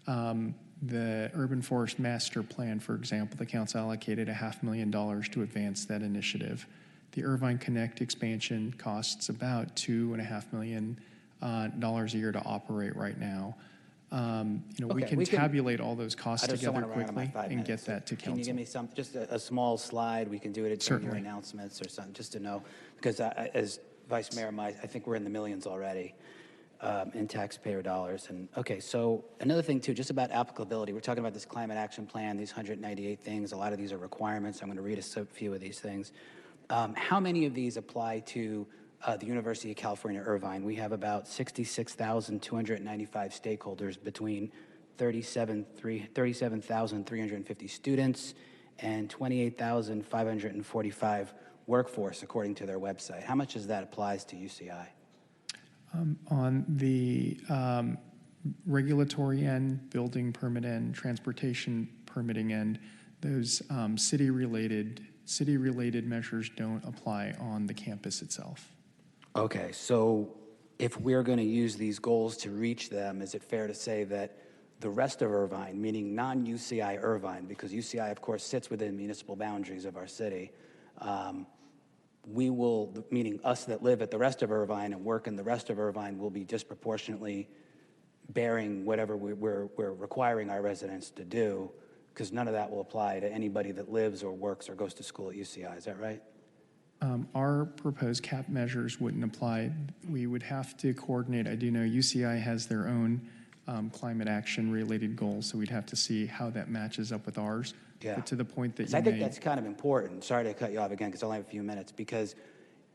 the Urban Forest Master Plan, for example, the council allocated $500,000 to advance that initiative. The Irvine Connect expansion costs about $2.5 million a year to operate right now. We can tabulate all those costs together quickly and get that to council. Can you give me just a small slide? We can do it during your announcements or something, just to know. Because as Vice Mayor, I think we're in the millions already in taxpayer dollars. And okay, so another thing too, just about applicability. We're talking about this climate action plan, these 198 things. A lot of these are requirements. I'm going to read a few of these things. How many of these apply to the University of California, Irvine? We have about 66,295 stakeholders between 37,350 students and 28,545 workforce, according to their website. How much does that applies to UCI? On the regulatory end, building permit end, transportation permitting end, those city-related measures don't apply on the campus itself. Okay, so if we're going to use these goals to reach them, is it fair to say that the rest of Irvine, meaning non-UCI Irvine, because UCI, of course, sits within municipal boundaries of our city, we will, meaning us that live at the rest of Irvine and work in the rest of Irvine, will be disproportionately bearing whatever we're requiring our residents to do, because none of that will apply to anybody that lives or works or goes to school at UCI. Is that right? Our proposed cap measures wouldn't apply. We would have to coordinate. I do know UCI has their own climate action related goals, so we'd have to see how that matches up with ours. Yeah. But to the point that you I think made, that's kind of important. Sorry to cut you off again because I only have a few minutes. Because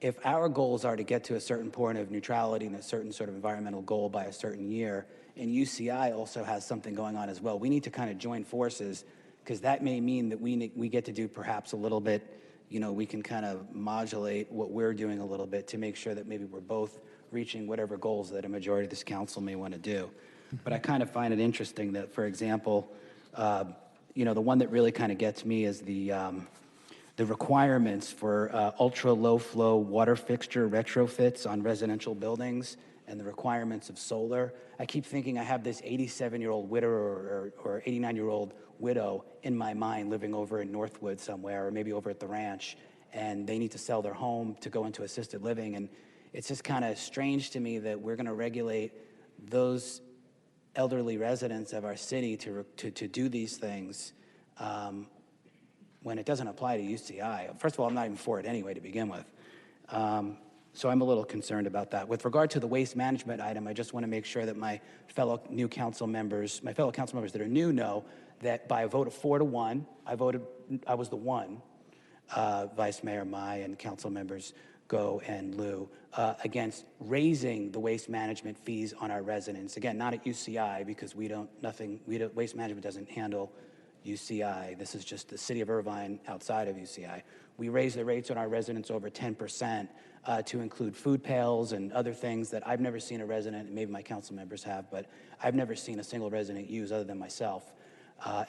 if our goals are to get to a certain point of neutrality and a certain sort of environmental goal by a certain year, and UCI also has something going on as well, we need to kind of join forces, because that may mean that we get to do perhaps a little bit, we can kind of modulate what we're doing a little bit to make sure that maybe we're both reaching whatever goals that a majority of this council may want to do. But I kind of find it interesting that, for example, the one that really kind of gets me is the requirements for ultra low flow water fixture retrofits on residential buildings and the requirements of solar. I keep thinking I have this 87-year-old widow or 89-year-old widow in my mind living over in Northwood somewhere, or maybe over at the ranch, and they need to sell their home to go into assisted living. And it's just kind of strange to me that we're going to regulate those elderly residents of our city to do these things when it doesn't apply to UCI. First of all, I'm not even for it anyway to begin with. So I'm a little concerned about that. With regard to the waste management item, I just want to make sure that my fellow council members that are new know that by a vote of 4-1, I was the one, Vice Mayor Mai and council members Go and Lou, against raising the waste management fees on our residents. Again, not at UCI, because waste management doesn't handle UCI. This is just the city of Irvine outside of UCI. We raised the rates on our residents over 10% to include food pails and other things that I've never seen a resident, and maybe my council members have, but I've never seen a single resident use other than myself,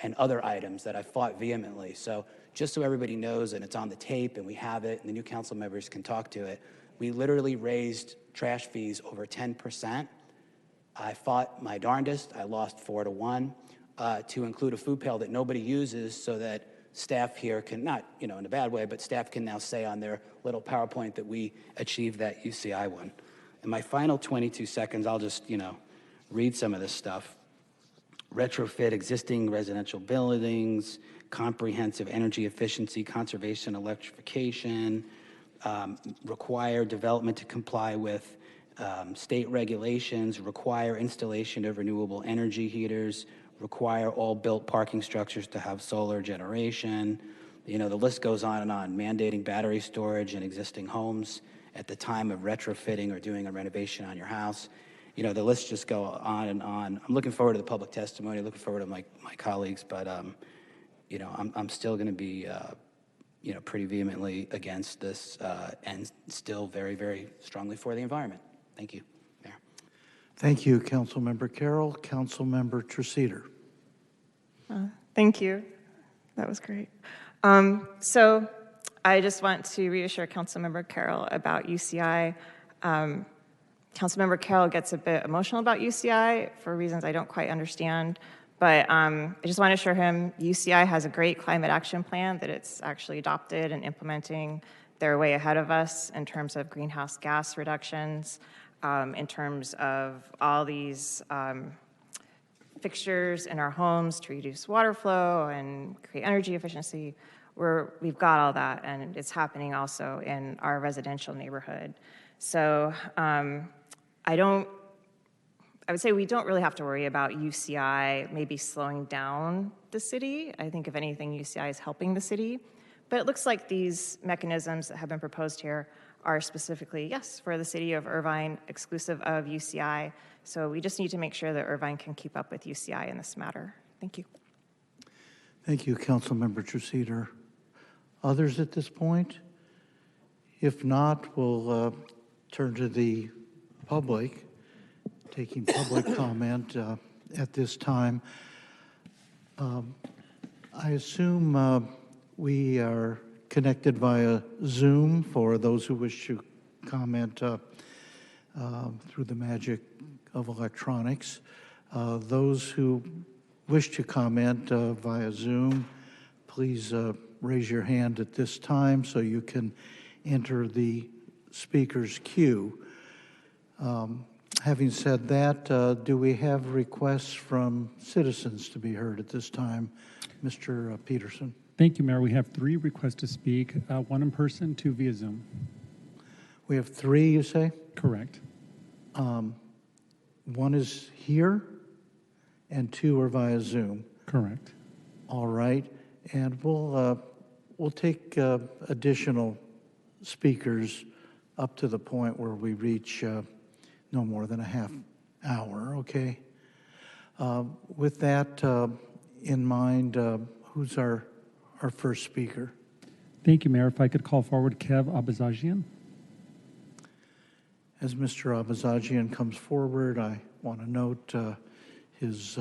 and other items that I fought vehemently. So just so everybody knows, and it's on the tape and we have it and the new council members can talk to it, we literally raised trash fees over 10%. I fought my darndest. I lost 4-1 to include a food pail that nobody uses, so that staff here can, not in a bad way, but staff can now say on their little PowerPoint that we achieved that UCI one. In my final 22 seconds, I'll just read some of this stuff. Retrofit existing residential buildings, comprehensive energy efficiency, conservation, electrification, require development to comply with state regulations, require installation of renewable energy heaters, require all built parking structures to have solar generation. You know, the list goes on and on, mandating battery storage in existing homes at the time of retrofitting or doing a renovation on your house. You know, the list just go on and on. I'm looking forward to the public testimony, looking forward to my colleagues, but, you know, I'm still going to be, you know, pretty vehemently against this and still very, very strongly for the environment. Thank you, Mayor. Thank you, Councilmember Carroll. Councilmember Treceder. Thank you. That was great. So I just want to reassure Councilmember Carroll about UCI. Councilmember Carroll gets a bit emotional about UCI for reasons I don't quite understand, but I just want to assure him UCI has a great climate action plan that it's actually adopted and implementing. They're way ahead of us in terms of greenhouse gas reductions, in terms of all these fixtures in our homes to reduce water flow and create energy efficiency. We've got all that, and it's happening also in our residential neighborhood. So I would say we don't really have to worry about UCI maybe slowing down the city. I think if anything, UCI is helping the city. But it looks like these mechanisms that have been proposed here are specifically, yes, for the city of Irvine, exclusive of UCI. So we just need to make sure that Irvine can keep up with UCI in this matter. Thank you. Thank you, Councilmember Treceder. Others at this point? If not, we'll turn to the public, taking public comment at this time. I assume we are connected via Zoom for those who wish to comment through the magic of electronics. Those who wish to comment via Zoom, please raise your hand at this time so you can enter the speaker's queue. Having said that, do we have requests from citizens to be heard at this time? Mr. Peterson. Thank you, Mayor. We have 3 requests to speak, 1 in person, 2 via Zoom. We have 3, you say? Correct. 1 is here and 2 are via Zoom. Correct. All right, and we'll take additional speakers up to the point where we reach no more than a half hour, okay? With that in mind, who's our first speaker? Thank you, Mayor. If I could call forward Kev Abazagian. As Mr. Abazagian comes forward, I want to note his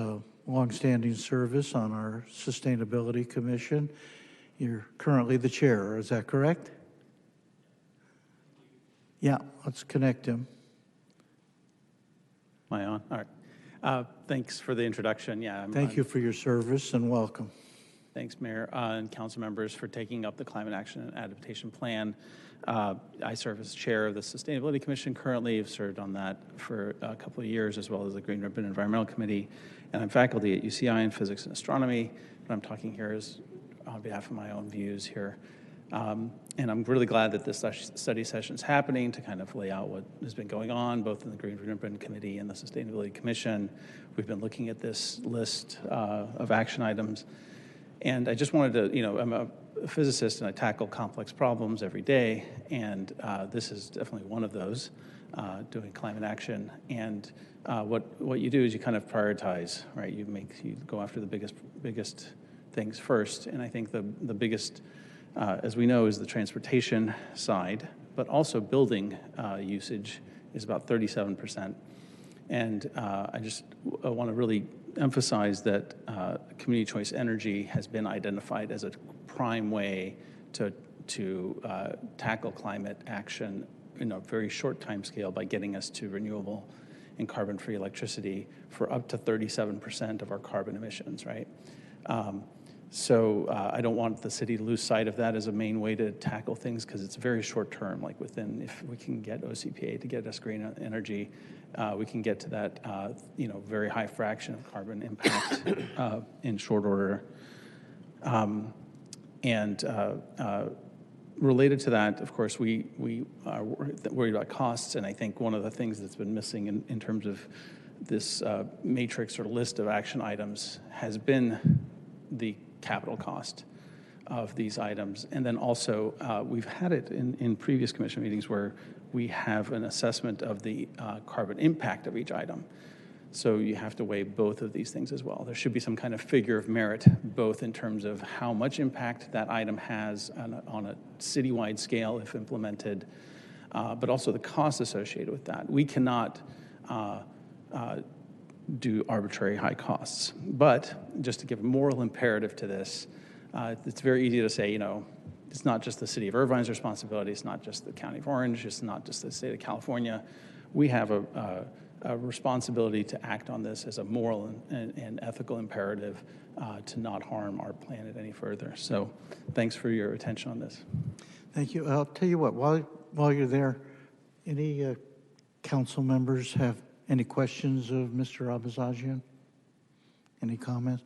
longstanding service on our Sustainability Commission. You're currently the chair, is that correct? Yeah, let's connect him. Am I on? All right. Thanks for the introduction. Yeah. Thank you for your service and welcome. Thanks, Mayor and council members, for taking up the Climate Action and Adaptation Plan. I serve as chair of the Sustainability Commission currently. I've served on that for a couple of years, as well as the Green Ribbon Environmental Committee. And I'm faculty at UCI in Physics and Astronomy. What I'm talking here is on behalf of my own views here. And I'm really glad that this study session is happening to kind of lay out what has been going on, both in the Green Ribbon Committee and the Sustainability Commission. We've been looking at this list of action items. And I just wanted to, I'm a physicist and I tackle complex problems every day. And this is definitely one of those, doing climate action. And what you do is you kind of prioritize, right? You go after the biggest things first. And I think the biggest, as we know, is the transportation side, but also building usage is about 37%. And I just want to really emphasize that community choice energy has been identified as a prime way to tackle climate action in a very short time scale by getting us to renewable and carbon-free electricity for up to 37% of our carbon emissions, right? So I don't want the city to lose sight of that as a main way to tackle things, because it's very short term. Like if we can get OCPA to get us green energy, we can get to that very high fraction of carbon impact in short order. Related to that, of course, we are worried about costs, and I think one of the things that's been missing in terms of this matrix or list of action items has been the capital cost of these items. And then also, we've had it in previous commission meetings where we have an assessment of the carbon impact of each item. So you have to weigh both of these things as well. There should be some kind of figure of merit, both in terms of how much impact that item has on a citywide scale if implemented, but also the cost associated with that. We cannot do arbitrary high costs. But just to give a moral imperative to this, it's very easy to say, you know, it's not just the city of Irvine's responsibility, it's not just the county of Orange, it's not just the state of California. We have a responsibility to act on this as a moral and ethical imperative to not harm our planet any further. So thanks for your attention on this. Thank you. I'll tell you what, while you're there, any council members have any questions of Mr. Abazagian? Any comments?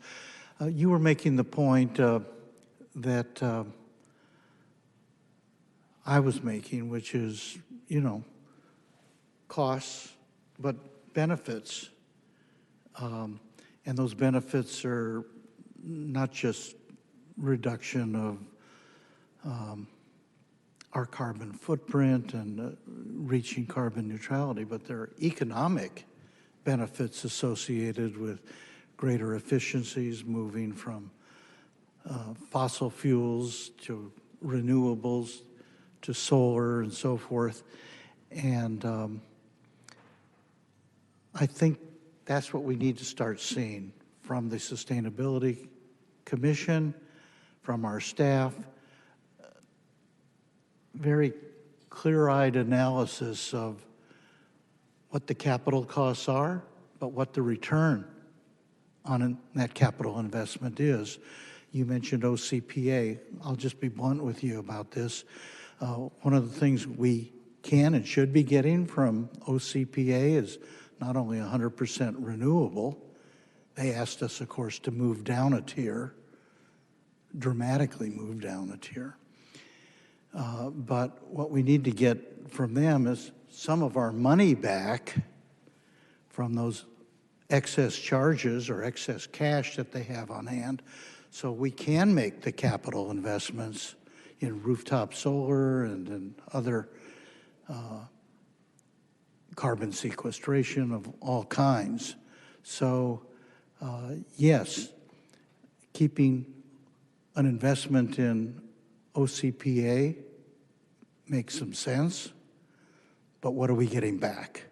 You were making the point that I was making, which is, you know, costs, but benefits. And those benefits are not just reduction of our carbon footprint and reaching carbon neutrality, but there are economic benefits associated with greater efficiencies, moving from fossil fuels to renewables to solar and so forth. And I think that's what we need to start seeing from the Sustainability Commission, from our staff, very clear-eyed analysis of what the capital costs are, but what the return on that capital investment is. You mentioned OCPA. I'll just be blunt with you about this. One of the things we can and should be getting from OCPA is not only 100% renewable. They asked us, of course, to move down a tier, dramatically move down a tier. But what we need to get from them is some of our money back from those excess charges or excess cash that they have on hand, so we can make the capital investments in rooftop solar and in other carbon sequestration of all kinds. So yes, keeping an investment in OCPA makes some sense, but what are we getting back?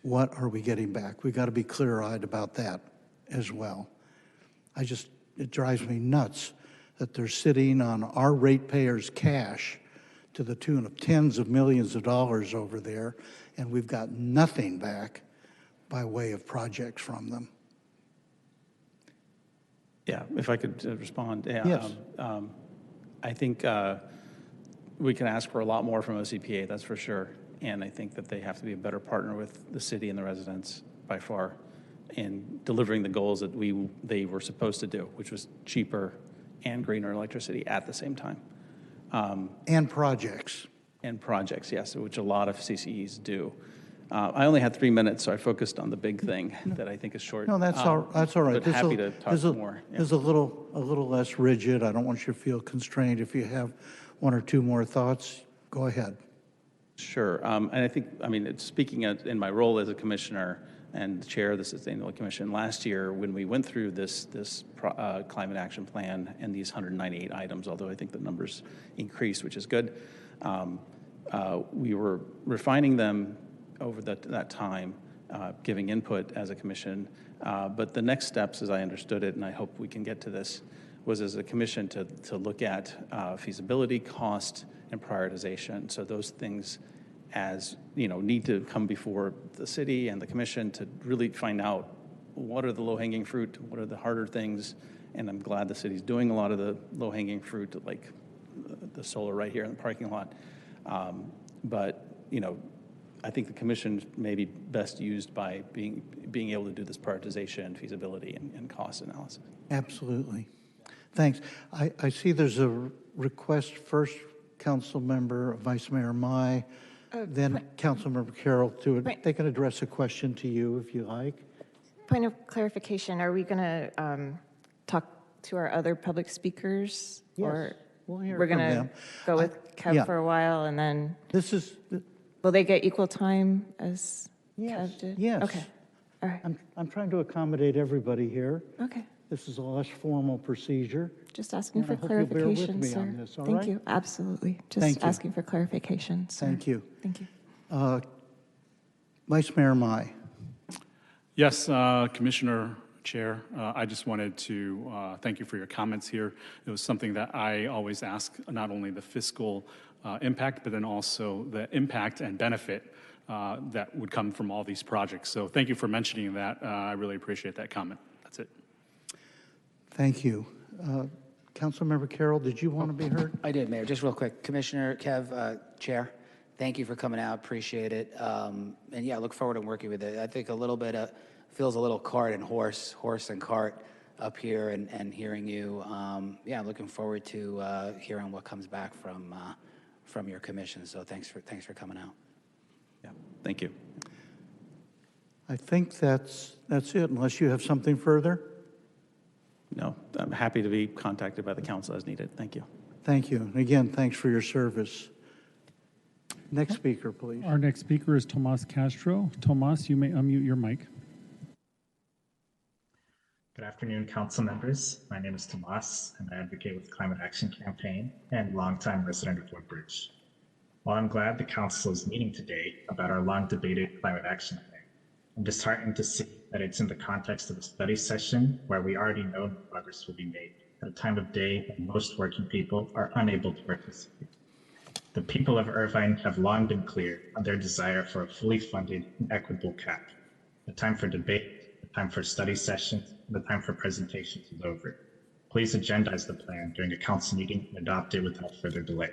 What are we getting back? We've got to be clear-eyed about that as well. It drives me nuts that they're sitting on our ratepayers' cash to the tune of tens of millions of dollars over there, and we've got nothing back by way of projects from them. Yeah, if I could respond. Yeah, Yes. I think we can ask for a lot more from OCPA, that's for sure. And I think that they have to be a better partner with the city and the residents by far in delivering the goals that they were supposed to do, which was cheaper and greener electricity at the same time. And projects. And projects, yes, which a lot of CCEs do. I only had 3 minutes, so I focused on the big thing that I think is short. No, that's all right. But happy to talk more. Yeah. This is a little less rigid. I don't want you to feel constrained. If you have one or two more thoughts, go ahead. Sure. And I think, speaking in my role as a commissioner and chair of the Sustainability Commission, last year when we went through this climate action plan and these 198 items, although I think the numbers increased, which is good, we were refining them over that time, giving input as a commission. But the next steps, as I understood it, and I hope we can get to this, was as a commission to look at feasibility, cost, and prioritization. So those things, as you know, need to come before the city and the commission to really find out what are the low-hanging fruit, what are the harder things, and I'm glad the city's doing a lot of the low-hanging fruit, like the solar right here in the parking lot. But you know, I think the commission may be best used by being able to do this prioritization, feasibility, and cost analysis. Absolutely. Thanks. I see there's a request first, Council Member Vice Mayor Mai, then Councilmember Carroll, they can address a question to you if you like. Point of clarification, are we going to talk to our other public speakers? Yes, Or we'll hear we're from going to them. go with Kev yeah. for a while and then, This is, will they get equal time as yes, Kev did? yes. Okay, all right, I'm trying to accommodate everybody here. okay. This is a less formal procedure. Just asking And I for hope you'll bear with clarification, me sir. on this, all Thank right? you, absolutely. Thank Just you. asking for clarification, sir. Thank you. Thank you. Vice Mayor Mai. Yes, Commissioner Chair, I just wanted to thank you for your comments here. It was something that I always ask, not only the fiscal impact, but then also the impact and benefit that would come from all these projects. So thank you for mentioning that. I really appreciate that comment. That's it. Thank you. Councilmember Carroll, did you want to be heard? I did, Mayor. Just real quick. Commissioner Kev, Chair, thank you for coming out. Appreciate it. And yeah, I look forward to working with it. I think a little bit feels a little cart and horse and cart up here and hearing you. Yeah, looking forward to hearing what comes back from your commission. So thanks for coming out. Yeah, thank you. I think that's it, unless you have something further. No, I'm happy to be contacted by the council as needed. Thank you. Thank you. And again, thanks for your service. Next speaker, please. Our next speaker is Tomas Castro. Tomas, you may unmute your mic. Good afternoon, council members. My name is Tomas, and I advocate with Climate Action Campaign and longtime resident of Woodbridge. While I'm glad the council is meeting today about our long debated climate action plan, I'm disheartened to see that it's in the context of a study session where we already know no progress will be made at a time of day when most working people are unable to participate. The people of Irvine have long been clear on their desire for a fully funded and equitable cap. The time for debate, the time for study sessions, and the time for presentations is over. Please agendize the plan during a council meeting and adopt it without further delay.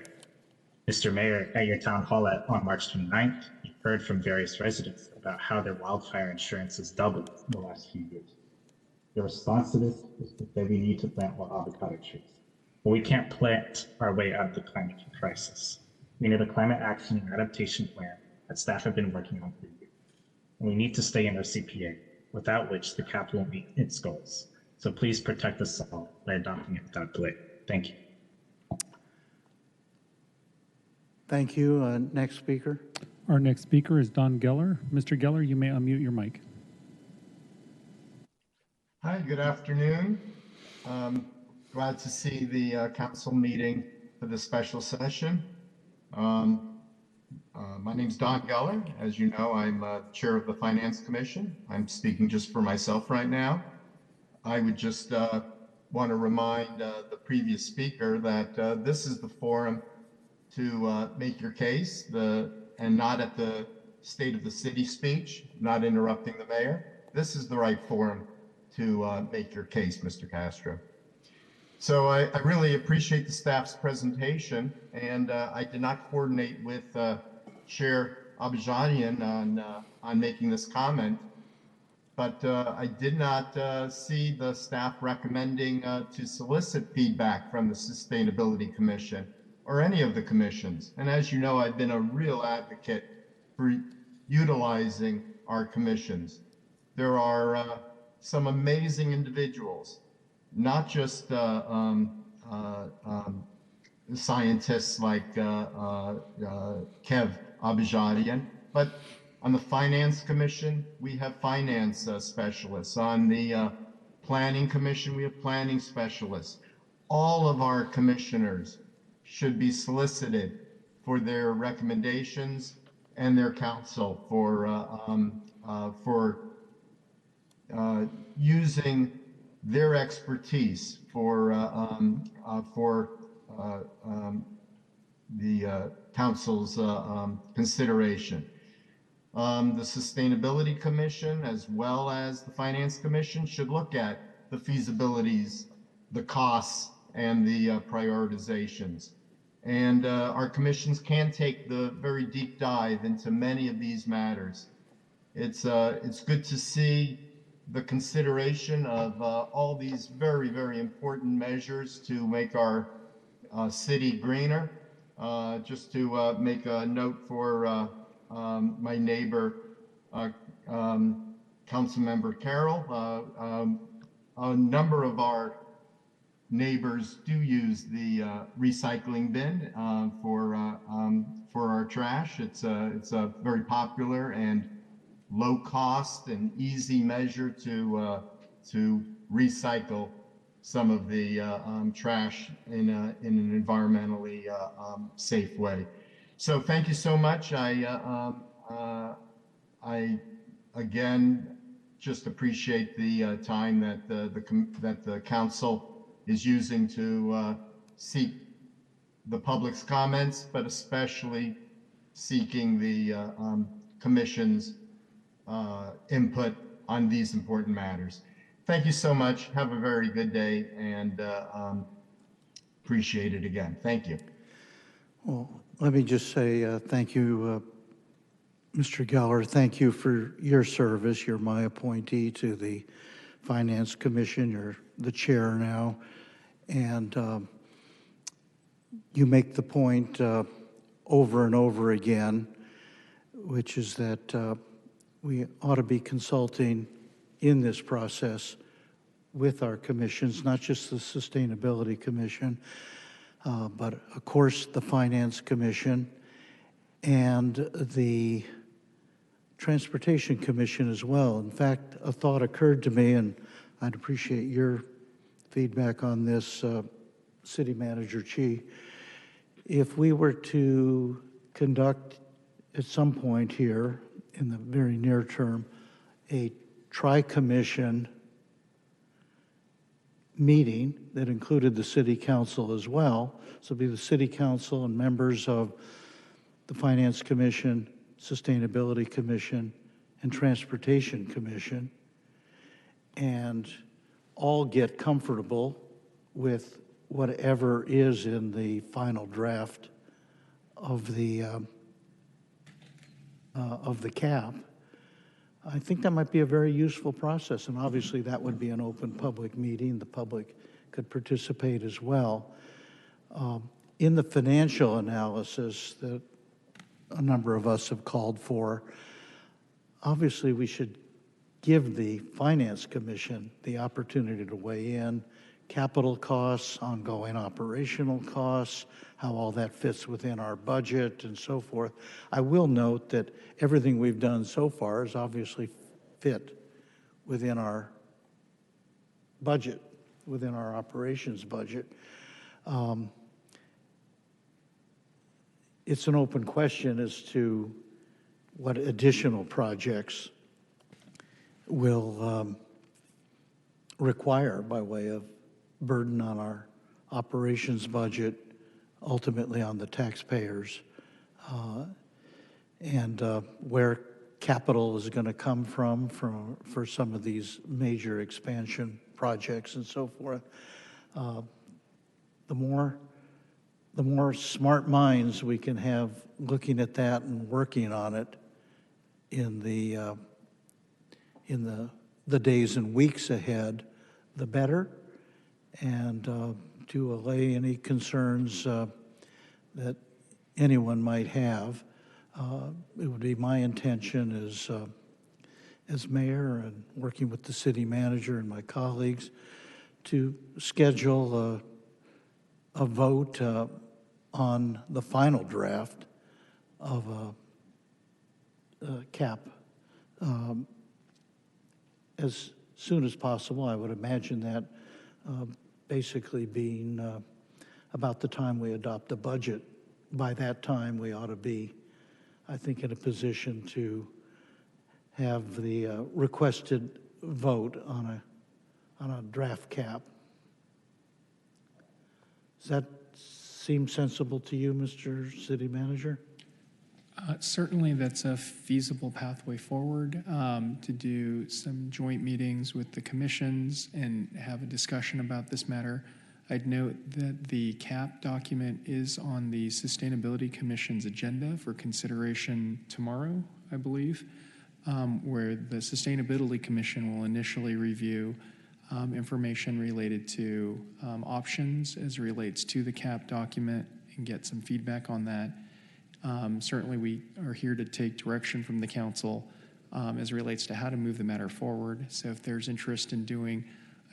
Mr. Mayor, at your town hall on March 29th, you heard from various residents about how their wildfire insurance has doubled in the last few years. Your response to this is to say we need to plant more avocado trees. But we can't plant our way out of the climate crisis. We need a climate action and adaptation plan that staff have been working on for years. And we need to stay in our CPA, without which the cap won't meet its goals. So please protect us all by adopting it without delay. Thank you. Thank you. Next speaker. Our next speaker is Don Geller. Mr. Geller, you may unmute your mic. Hi, good afternoon. Glad to see the council meeting for the special session. My name's Don Geller. As you know, I'm chair of the Finance Commission. I'm speaking just for myself right now. I would just want to remind the previous speaker that this is the forum to make your case, and not at the State of the City speech, not interrupting the mayor. This is the right forum to make your case, Mr. Castro. So I really appreciate the staff's presentation, and I did not coordinate with Chair Abajanian on making this comment, but I did not see the staff recommending to solicit feedback from the Sustainability Commission or any of the commissions. And as you know, I've been a real advocate for utilizing our commissions. There are some amazing individuals, not just scientists like Kev Abajadian, but on the Finance Commission, we have finance specialists. On the Planning Commission, we have planning specialists. All of our commissioners should be solicited for their recommendations and their counsel for using their expertise for the council's consideration. The Sustainability Commission, as well as the Finance Commission, should look at the feasibilities, the costs, and the prioritizations. And our commissions can take the very deep dive into many of these matters. It's good to see the consideration of all these very, very important measures to make our city greener. just to make a note for my neighbor, Councilmember Carroll. A number of our neighbors do use the recycling bin for our trash. It's a very popular and low cost and easy measure to recycle some of the trash in an environmentally safe way. So thank you so much. I again just appreciate the time that the council is using to seek the public's comments, but especially seeking the commission's input on these important matters. Thank you so much. Have a very good day, and appreciate it again. Thank you. Well, let me just say thank you, Mr. Geller. Thank you for your service. You're my appointee to the Finance Commission. You're the chair now. And you make the point over and over again, which is that we ought to be consulting in this process with our commissions, not just the Sustainability Commission, but of course the Finance Commission and the Transportation Commission as well. In fact, a thought occurred to me, and I'd appreciate your feedback on this, City Manager Chi. If we were to conduct at some point here in the very near term a tri-commission meeting that included the City Council as well, so it'd be the City Council and members of the Finance Commission, Sustainability Commission, and Transportation Commission, and all get comfortable with whatever is in the final draft of the cap. I think that might be a very useful process, and obviously that would be an open public meeting. The public could participate as well. In the financial analysis that a number of us have called for, obviously we should give the Finance Commission the opportunity to weigh in, capital costs, ongoing operational costs, how all that fits within our budget and so forth. I will note that everything we've done so far is obviously fit within our budget, within our operations budget. It's an open question as to what additional projects will require by way of burden on our operations budget, ultimately on the taxpayers, and where capital is going to come from for some of these major expansion projects and so forth. The more smart minds we can have looking at that and working on it in the days and weeks ahead, the better. And to allay any concerns that anyone might have, it would be my intention as mayor and working with the city manager and my colleagues to schedule a vote on the final draft of a cap as soon as possible. I would imagine that basically being about the time we adopt the budget. By that time, we ought to be, I think, in a position to have the requested vote on a draft cap. Does that seem sensible to you, Mr. City Manager? Certainly, that's a feasible pathway forward, to do some joint meetings with the commissions and have a discussion about this matter. I'd note that the CAP document is on the Sustainability Commission's agenda for consideration tomorrow, I believe, where the Sustainability Commission will initially review information related to options as relates to the CAP document and get some feedback on that. Certainly, we are here to take direction from the council as it relates to how to move the matter forward. So if there's interest in doing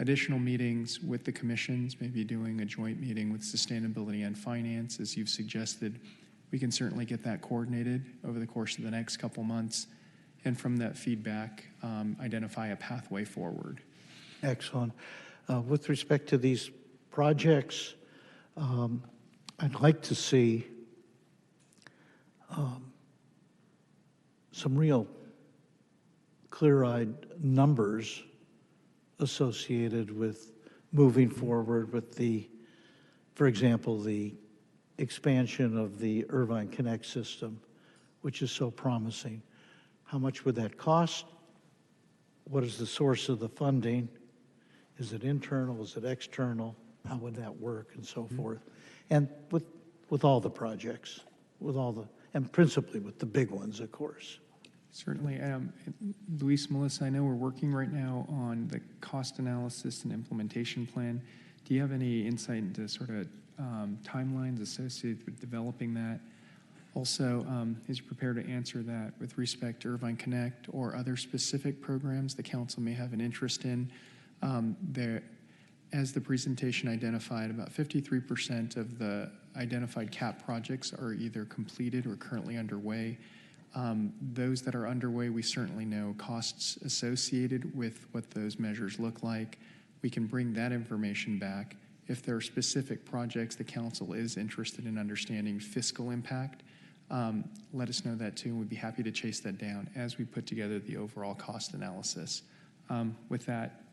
additional meetings with the commissions, maybe doing a joint meeting with Sustainability and Finance, as you've suggested, we can certainly get that coordinated over the course of the next couple months, and from that feedback, identify a pathway forward. Excellent. With respect to these projects, I'd like to see some real clear-eyed numbers associated with moving forward with the, for example, the expansion of the Irvine Connect system, which is so promising. How much would that cost? What is the source of the funding? Is it internal? Is it external? How would that work, and so forth? And with all the projects, and principally with the big ones, of course. Certainly. Luis, Melissa, I know we're working right now on the cost analysis and implementation plan. Do you have any insight into sort of timelines associated with developing that? Also, is you prepared to answer that with respect to Irvine Connect or other specific programs the council may have an interest in? As the presentation identified, about 53% of the identified CAP projects are either completed or currently underway. Those that are underway, we certainly know costs associated with what those measures look like. We can bring that information back. If there are specific projects the council is interested in understanding fiscal impact, let us know that too, and we'd be happy to chase that down as we put together the overall cost analysis. With that,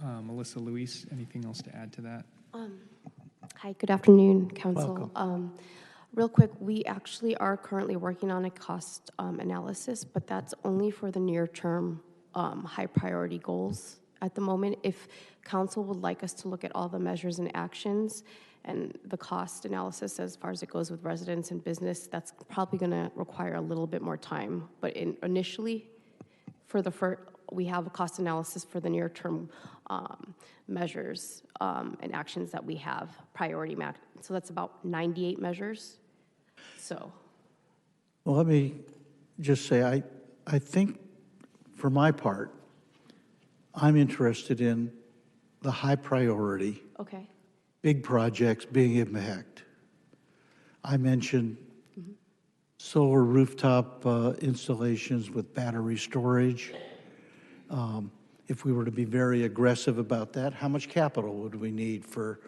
Melissa, Luis, anything else to add to that? Hi, good afternoon, Council. Welcome. Real quick, we actually are currently working on a cost analysis, but that's only for the near-term high priority goals at the moment. If Council would like us to look at all the measures and actions and the cost analysis as far as it goes with residents and business, that's probably going to require a little bit more time. But initially, we have a cost analysis for the near-term measures and actions that we have, priority map. So that's about 98 measures. So. Well, let me just say, I think for my part, I'm interested in the high priority, Okay. big projects, big impact. I mentioned solar rooftop installations with battery storage. If we were to be very aggressive about that, how much capital would we need for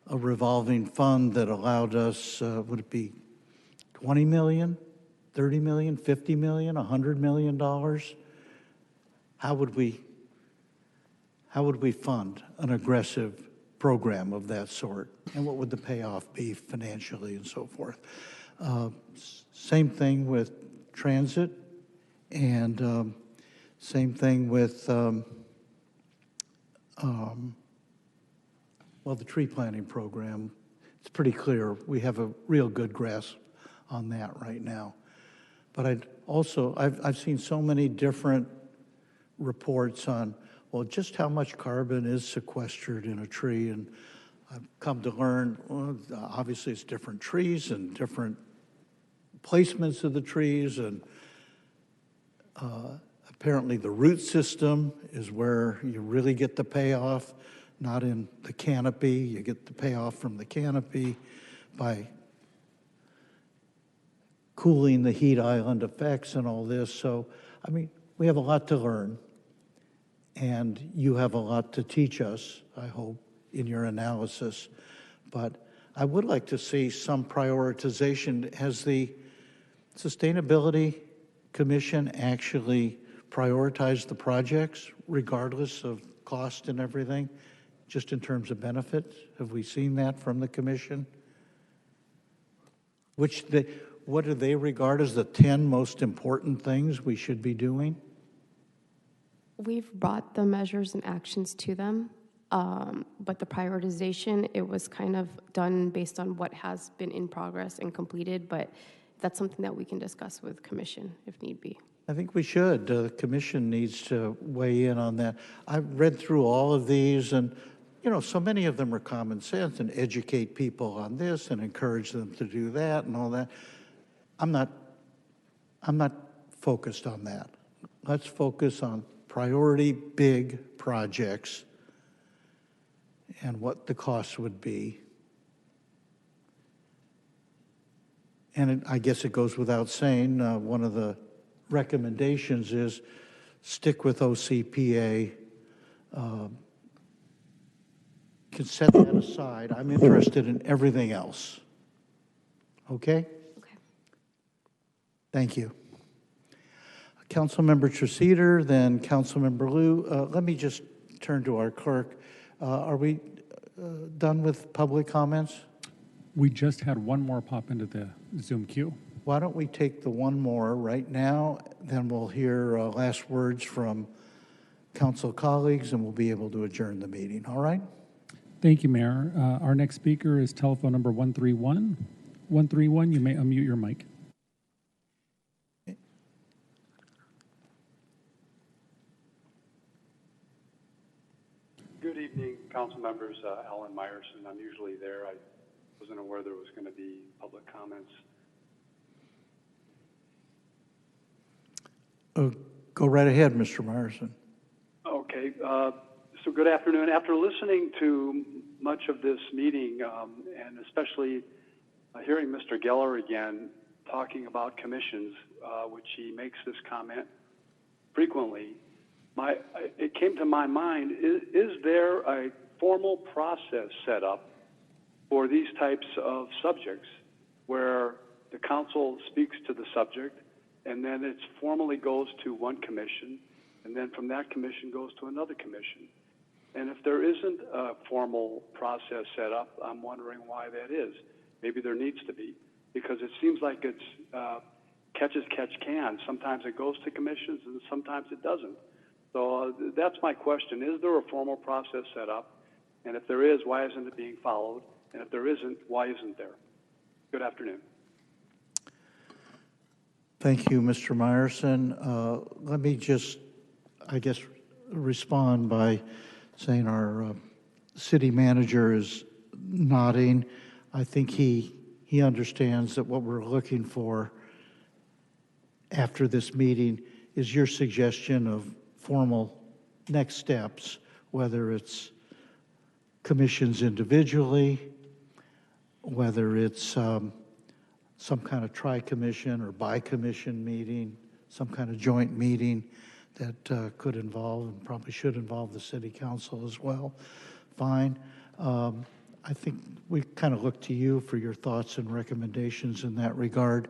a revolving fund that allowed us, would it be 20 million, 30 million, 50 million, $100 million? How would we fund an aggressive program of that sort? And what would the payoff be financially and so forth? Same thing with transit, and same thing with, well, the tree planting program. It's pretty clear. We have a real good grasp on that right now. But I've seen so many different reports on, well, just how much carbon is sequestered in a tree, and I've come to learn, well, obviously it's different trees and different placements of the trees, and apparently the root system is where you really get the payoff, not in the canopy. You get the payoff from the canopy by cooling the heat island effects and all this. So, I mean, we have a lot to learn, and you have a lot to teach us, I hope, in your analysis. But I would like to see some prioritization. Has the Sustainability Commission actually prioritized the projects, regardless of cost and everything, just in terms of benefits? Have we seen that from the commission? What do they regard as the 10 most important things we should be doing? We've brought the measures and actions to them, but the prioritization, it was kind of done based on what has been in progress and completed, but that's something that we can discuss with Commission if need be. I think we should. The commission needs to weigh in on that. I've read through all of these, and you know, so many of them are common sense and educate people on this and encourage them to do that and all that. I'm not focused on that. Let's focus on priority big projects and what the cost would be. And I guess it goes without saying, one of the recommendations is stick with OCPA. Can set that aside. I'm interested in everything else. Okay? Okay. Thank you. Councilmember Treceder, then Councilmember Liu. Let me just turn to our clerk. Are we done with public comments? We just had one more pop into the Zoom queue. Why don't we take the one more right now, then we'll hear last words from council colleagues, and we'll be able to adjourn the meeting, all right? Thank you, Mayor. Our next speaker is telephone number 131. 131, you may unmute your mic. Good evening, council members. Alan Myerson. I'm usually there. I wasn't aware there was going to be public comments. Go right ahead, Mr. Myerson. Okay. So good afternoon. After listening to much of this meeting, and especially hearing Mr. Geller again talking about commissions, which he makes this comment frequently, it came to my mind, is there a formal process set up for these types of subjects where the council speaks to the subject and then it formally goes to one commission, and then from that commission goes to another commission? And if there isn't a formal process set up, I'm wondering why that is. Maybe there needs to be, because it seems like it's catch as catch can. Sometimes it goes to commissions and sometimes it doesn't. So that's my question. Is there a formal process set up? And if there is, why isn't it being followed? And if there isn't, why isn't there? Good afternoon. Thank you, Mr. Myerson. Let me just, I guess, respond by saying our city manager is nodding. I think he understands that what we're looking for after this meeting is your suggestion of formal next steps, whether it's commissions individually, whether it's some kind of tri-commission or bi-commission meeting, some kind of joint meeting that could involve and probably should involve the city council as well. Fine. I think we kind of look to you for your thoughts and recommendations in that regard.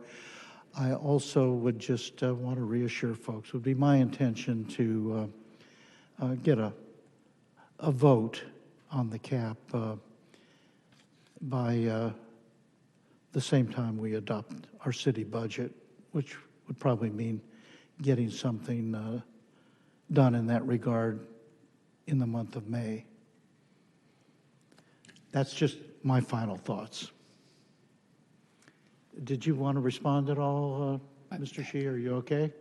I also would just want to reassure folks, it would be my intention to get a vote on the cap by the same time we adopt our city budget, which would probably mean getting something done in that regard in the month of May. That's just my final thoughts. Did you want to respond at all, Mr. Shee? Are you okay?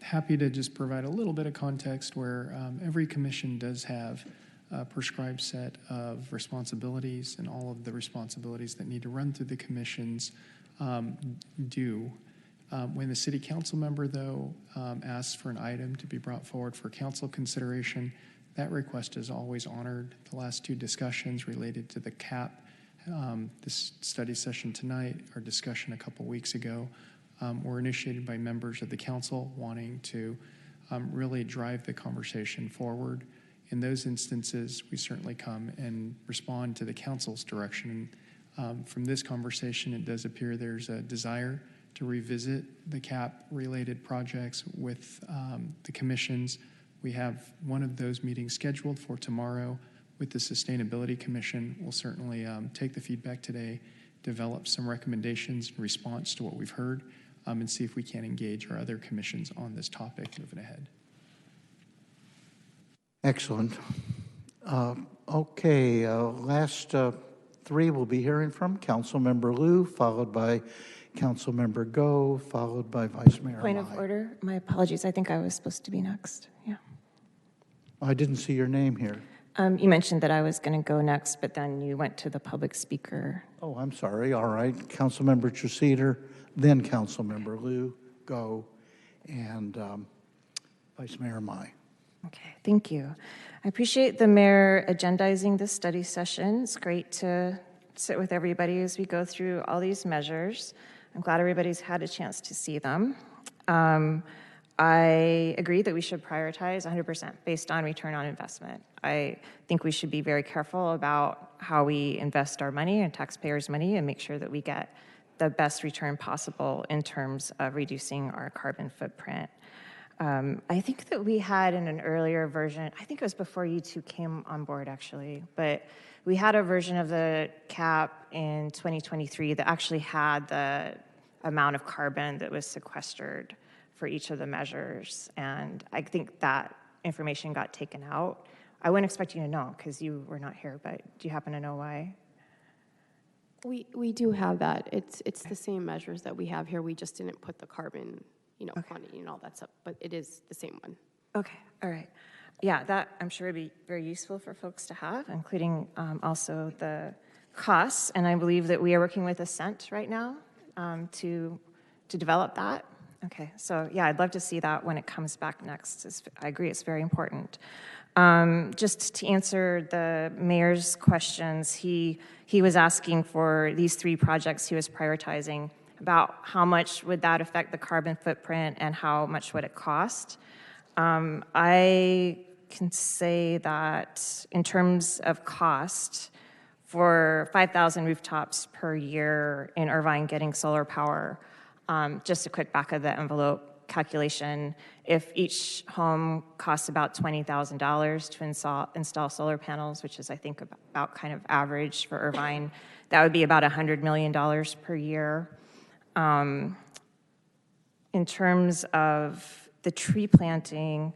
Happy to just provide a little bit of context where every commission does have a prescribed set of responsibilities, and all of the responsibilities that need to run through the commissions do. When the city council member, though, asks for an item to be brought forward for council consideration, that request is always honored. The last two discussions related to the cap, this study session tonight, our discussion a couple weeks ago, were initiated by members of the council wanting to really drive the conversation forward. In those instances, we certainly come and respond to the council's direction. From this conversation, it does appear there's a desire to revisit the cap-related projects with the commissions. We have one of those meetings scheduled for tomorrow with the Sustainability Commission. We'll certainly take the feedback today, develop some recommendations in response to what we've heard, and see if we can engage our other commissions on this topic moving ahead. Excellent. Okay, last three we'll be hearing from Councilmember Liu, followed by Councilmember Go, followed by Vice Mayor Point of Mai. order. My apologies. I think I was supposed to be next. Yeah. I didn't see your name here. You mentioned that I was going to go next, but then you went to the public speaker. Oh, I'm sorry. All right. Councilmember Treceder, then Councilmember Liu, go, and Vice Mayor Mai. Okay, thank you. I appreciate the mayor agendizing this study session. It's great to sit with everybody as we go through all these measures. I'm glad everybody's had a chance to see them. I agree that we should prioritize 100% based on return on investment. I think we should be very careful about how we invest our money and taxpayers' money and make sure that we get the best return possible in terms of reducing our carbon footprint. I think that we had in an earlier version, I think it was before you two came on board actually, but we had a version of the cap in 2023 that actually had the amount of carbon that was sequestered for each of the measures. And I think that information got taken out. I wouldn't expect you to know because you were not here, but do you happen to know why? We do have that. It's the same measures that we have here. We just didn't put the carbon, quantity and all that stuff, but it is the same one. Okay, all right. Yeah, that I'm sure would be very useful for folks to have, including also the costs. And I believe that we are working with Ascent right now to develop that. Okay, so yeah, I'd love to see that when it comes back next. I agree, it's very important. Just to answer the mayor's questions, he was asking for these 3 projects he was prioritizing, about how much would that affect the carbon footprint and how much would it cost. I can say that in terms of cost, for 5,000 rooftops per year in Irvine getting solar power, just a quick back of the envelope calculation, if each home costs about $20,000 to install solar panels, which is I think about kind of average for Irvine, that would be about $100 million per year. In terms of the tree planting,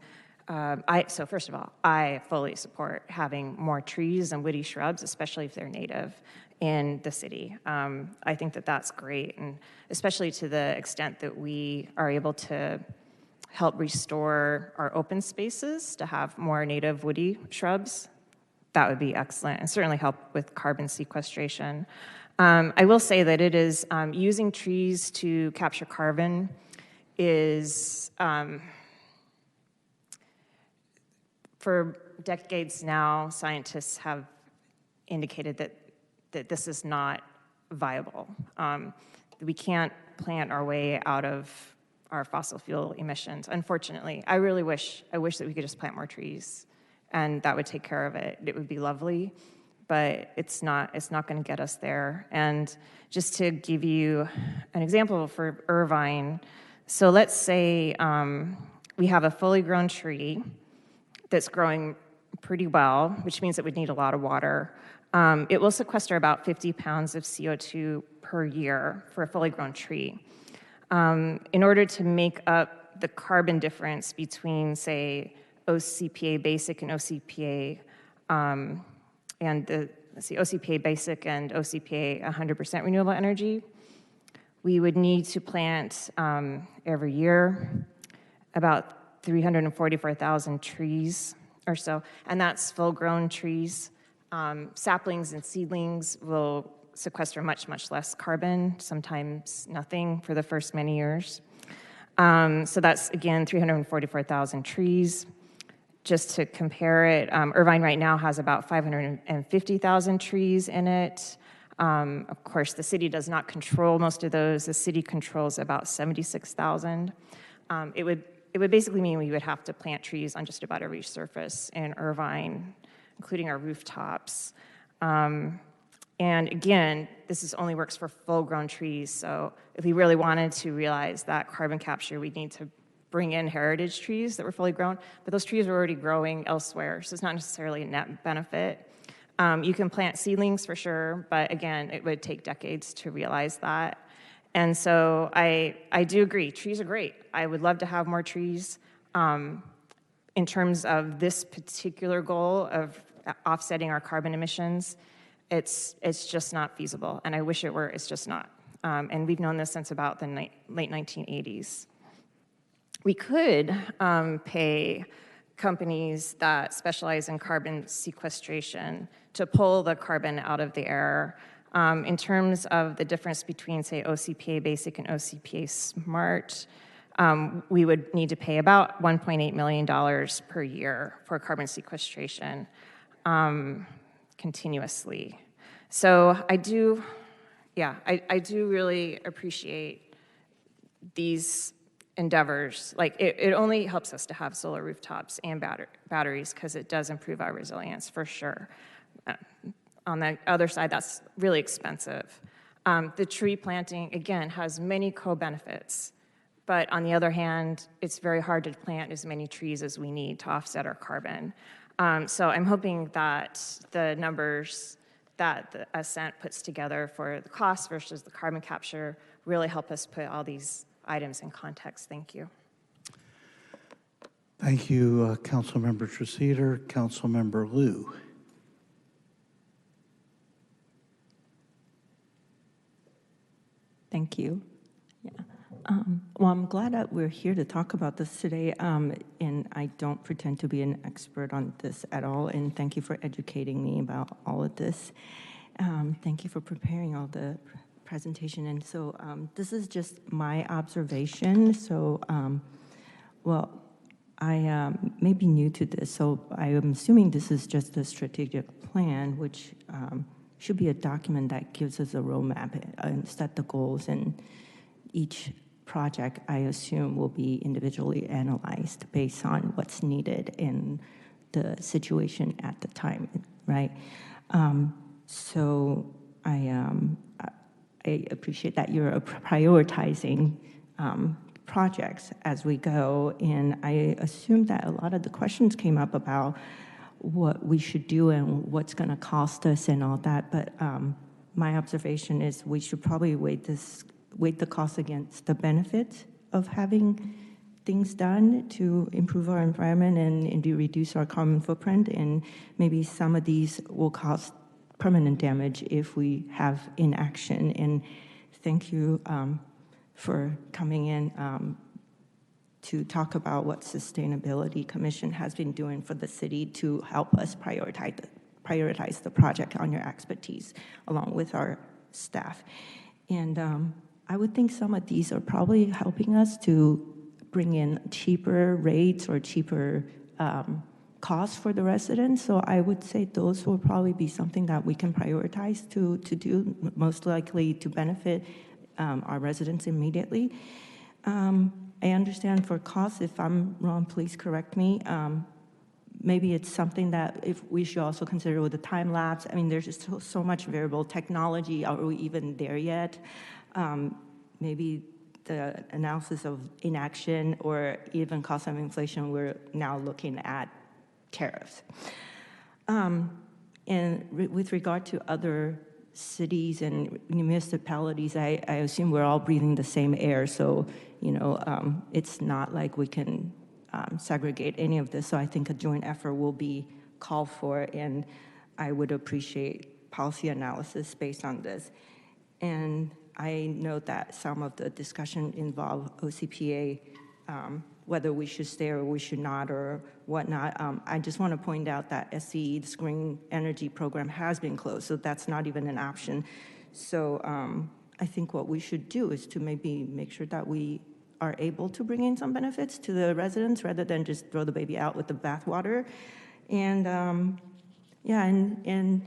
so first of all, I fully support having more trees and woody shrubs, especially if they're native in the city. I think that that's great, and especially to the extent that we are able to help restore our open spaces to have more native woody shrubs. That would be excellent, and certainly help with carbon sequestration. I will say that it is using trees to capture carbon is, for decades now, scientists have indicated that this is not viable. We can't plant our way out of our fossil fuel emissions. Unfortunately, I wish that we could just plant more trees, and that would take care of it. It would be lovely, but it's not going to get us there. And just to give you an example for Irvine, so let's say we have a fully grown tree that's growing pretty well, which means it would need a lot of water. It will sequester about 50 pounds of CO2 per year for a fully grown tree. In order to make up the carbon difference between, say, OCPA Basic and OCPA, OCPA Basic and OCPA 100% renewable energy, we would need to plant every year about 344,000 trees or so, and that's full-grown trees. Saplings and seedlings will sequester much, much less carbon, sometimes nothing for the first many years. So that's, again, 344,000 trees. Just to compare it, Irvine right now has about 550,000 trees in it. Of course, the city does not control most of those. The city controls about 76,000. It would basically mean we would have to plant trees on just about every surface in Irvine, including our rooftops. And again, this only works for full-grown trees, so if we really wanted to realize that carbon capture, we'd need to bring in heritage trees that were fully grown, but those trees are already growing elsewhere, so it's not necessarily a net benefit. You can plant seedlings for sure, but again, it would take decades to realize that. And so I do agree, trees are great. I would love to have more trees. In terms of this particular goal of offsetting our carbon emissions, it's just not feasible, and I wish it were, it's just not. And we've known this since about the late 1980s. We could pay companies that specialize in carbon sequestration to pull the carbon out of the air. In terms of the difference between, say, OCPA Basic and OCPA Smart, we would need to pay about $1.8 million per year for carbon sequestration continuously. So I do really appreciate these endeavors. Like, it only helps us to have solar rooftops and batteries because it does improve our resilience for sure. On the other side, that's really expensive. The tree planting, again, has many co-benefits. But on the other hand, it's very hard to plant as many trees as we need to offset our carbon. So I'm hoping that the numbers that the Ascent puts together for the cost versus the carbon capture really help us put all these items in context. Thank you. Thank you, Councilmember Treseder. Councilmember Liu. Thank you. Yeah. Well, I'm glad that we're here to talk about this today, and I don't pretend to be an expert on this at all, and thank you for educating me about all of this. Thank you for preparing all the presentation, and so this is just my observation. So, well, I may be new to this, so I am assuming this is just a strategic plan, which should be a document that gives us a roadmap and set the goals, and each project, I assume, will be individually analyzed based on what's needed in the situation at the time, right? So I appreciate that you're prioritizing projects as we go, and I assume that a lot of the questions came up about what we should do and what's going to cost us and all that, but my observation is we should probably weight the cost against the benefits of having things done to improve our environment and to reduce our carbon footprint, and maybe some of these will cause permanent damage if we have inaction. And thank you for coming in to talk about what Sustainability Commission has been doing for the city to help us prioritize the project on your expertise along with our staff. And I would think some of these are probably helping us to bring in cheaper rates or cheaper costs for the residents. So I would say those will probably be something that we can prioritize to do, most likely to benefit our residents immediately. I understand for costs, if I'm wrong, please correct me. Maybe it's something that if we should also consider with the time lapse. I mean, there's just so much variable technology. Are we even there yet? Maybe the analysis of inaction or even cost of inflation, we're now looking at tariffs. And with regard to other cities and municipalities, I assume we're all breathing the same air. So, you know, it's not like we can segregate any of this. So I think a joint effort will be called for, and I would appreciate policy analysis based on this. And I know that some of the discussion involve OCPA, whether we should stay or we should not or whatnot. I just want to point out that SCE, the Green Energy Program, has been closed, so that's not even an option. So I think what we should do is to maybe make sure that we are able to bring in some benefits to the residents rather than just throw the baby out with the bathwater. And yeah, and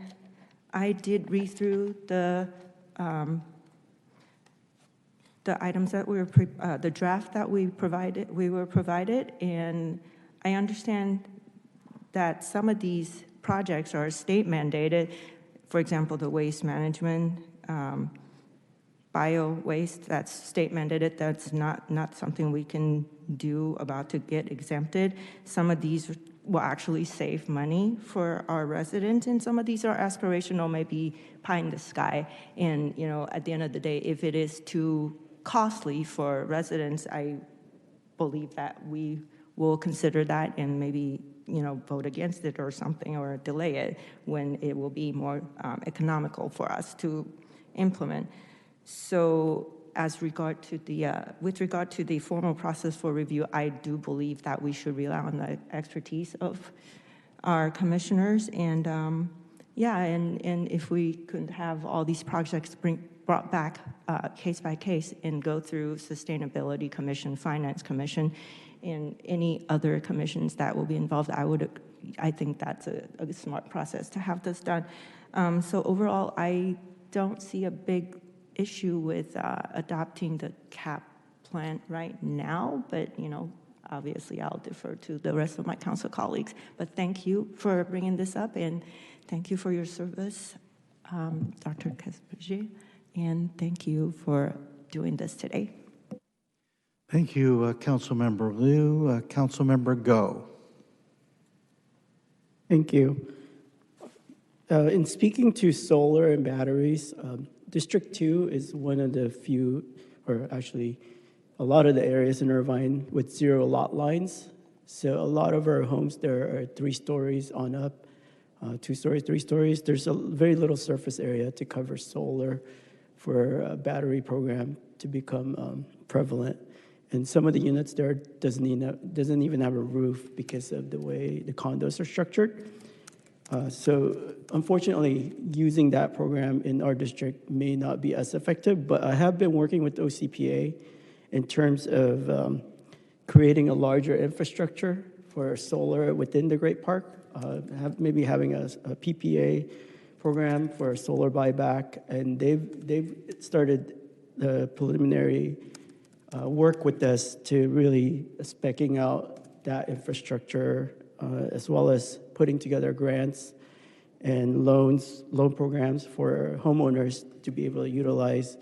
I did read through the items that we were, the draft that we were provided, and I understand that some of these projects are state mandated. For example, the waste management, bio waste, that's state mandated. That's not something we can do about to get exempted. Some of these will actually save money for our residents, and some of these are aspirational, maybe pie in the sky. And you know, at the end of the day, if it is too costly for residents, I believe that we will consider that and maybe, you know, vote against it or something, or delay it when it will be more economical for us to implement. So as regard to the, with regard to the formal process for review, I do believe that we should rely on the expertise of our commissioners. And yeah, and if we could have all these projects brought back case by case and go through Sustainability Commission, Finance Commission, and any other commissions that will be involved, I think that's a smart process to have this done. So overall, I don't see a big issue with adopting the CAP plan right now, but obviously I'll defer to the rest of my council colleagues. But thank you for bringing this up, and thank you for your service, Dr. Caspagier, and thank you for doing this today. Thank you, Councilmember Liu. Councilmember Go. Thank you. In speaking to solar and batteries, District 2 is one of the few, or actually a lot of the areas in Irvine with 0 lot lines. So a lot of our homes there are 3 stories on up, 2 stories, 3 stories. There's a very little surface area to cover solar for a battery program to become prevalent. And some of the units there doesn't even have a roof because of the way the condos are structured. So unfortunately, using that program in our district may not be as effective, but I have been working with OCPA in terms of creating a larger infrastructure for solar within the Great Park, maybe having a PPA program for solar buyback, and they've started the preliminary work with us to really speccing out that infrastructure, as well as putting together grants and loan programs for homeowners to be able to utilize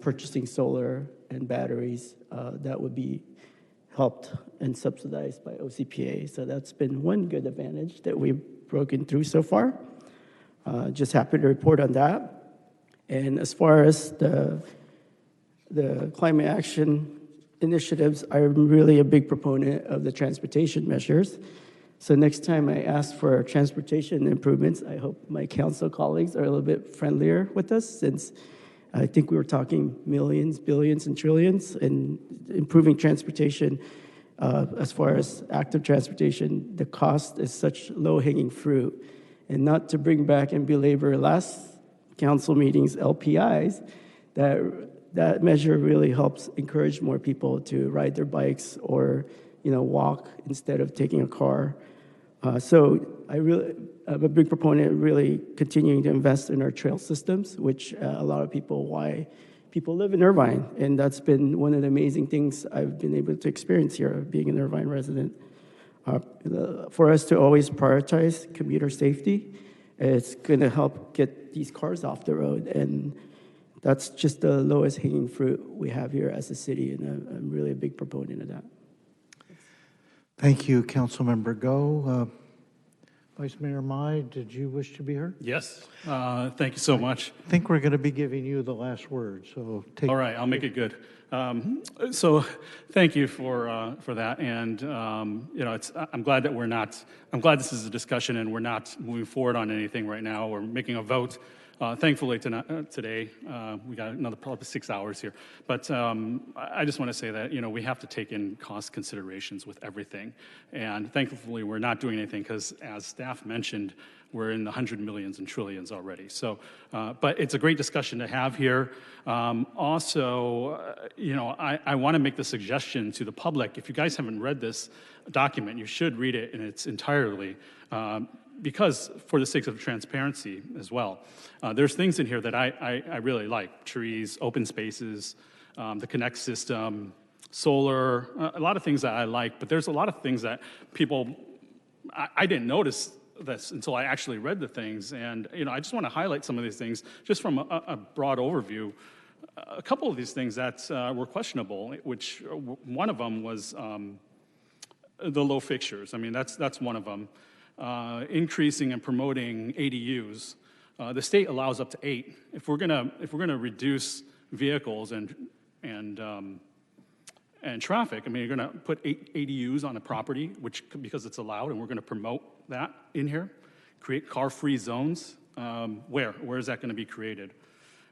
purchasing solar and batteries that would be helped and subsidized by OCPA. So that's been one good advantage that we've broken through so far. Just happy to report on that. And as far as the climate action initiatives, I'm really a big proponent of the transportation measures. So next time I ask for transportation improvements, I hope my council colleagues are a little bit friendlier with us, since I think we were talking millions, billions, and trillions, and improving transportation. As far as active transportation, the cost is such low-hanging fruit. And not to bring back and belabor last council meeting's LPIs, that measure really helps encourage more people to ride their bikes or walk instead of taking a car. So I'm a big proponent of really continuing to invest in our trail systems, which a lot of why people live in Irvine. And that's been one of the amazing things I've been able to experience here, being an Irvine resident. For us to always prioritize commuter safety, it's going to help get these cars off the road. And that's just the lowest hanging fruit we have here as a city, and I'm really a big proponent of that. Thank you, Councilmember Go. Vice Mayor Mai, did you wish to be heard? Yes, thank you so much. I think we're going to be giving you the last word, so take. All right, I'll make it good. So thank you for that, and I'm glad that we're not. I'm glad this is a discussion and we're not moving forward on anything right now. We're making a vote. Thankfully today, we got another probably 6 hours here. But I just want to say that we have to take in cost considerations with everything, and thankfully we're not doing anything because, as staff mentioned, we're in the hundred millions and trillions already. So, but it's a great discussion to have here. Also, I want to make the suggestion to the public: if you guys haven't read this document, you should read it in its entirety. Because for the sake of transparency as well, there's things in here that I really like: trees, open spaces, the Connect system, solar, a lot of things that I like. But there's a lot of things that I didn't notice this until I actually read the things. And I just want to highlight some of these things just from a broad overview. A couple of these things that were questionable, which one of them was the low fixtures. I mean, that's one of them. Increasing and promoting ADUs. The state allows up to 8. If we're gonna reduce vehicles and traffic, I mean, you're gonna put 8 ADUs on a property, because it's allowed, and we're gonna promote that in here. Create car-free zones. Where is that going to be created?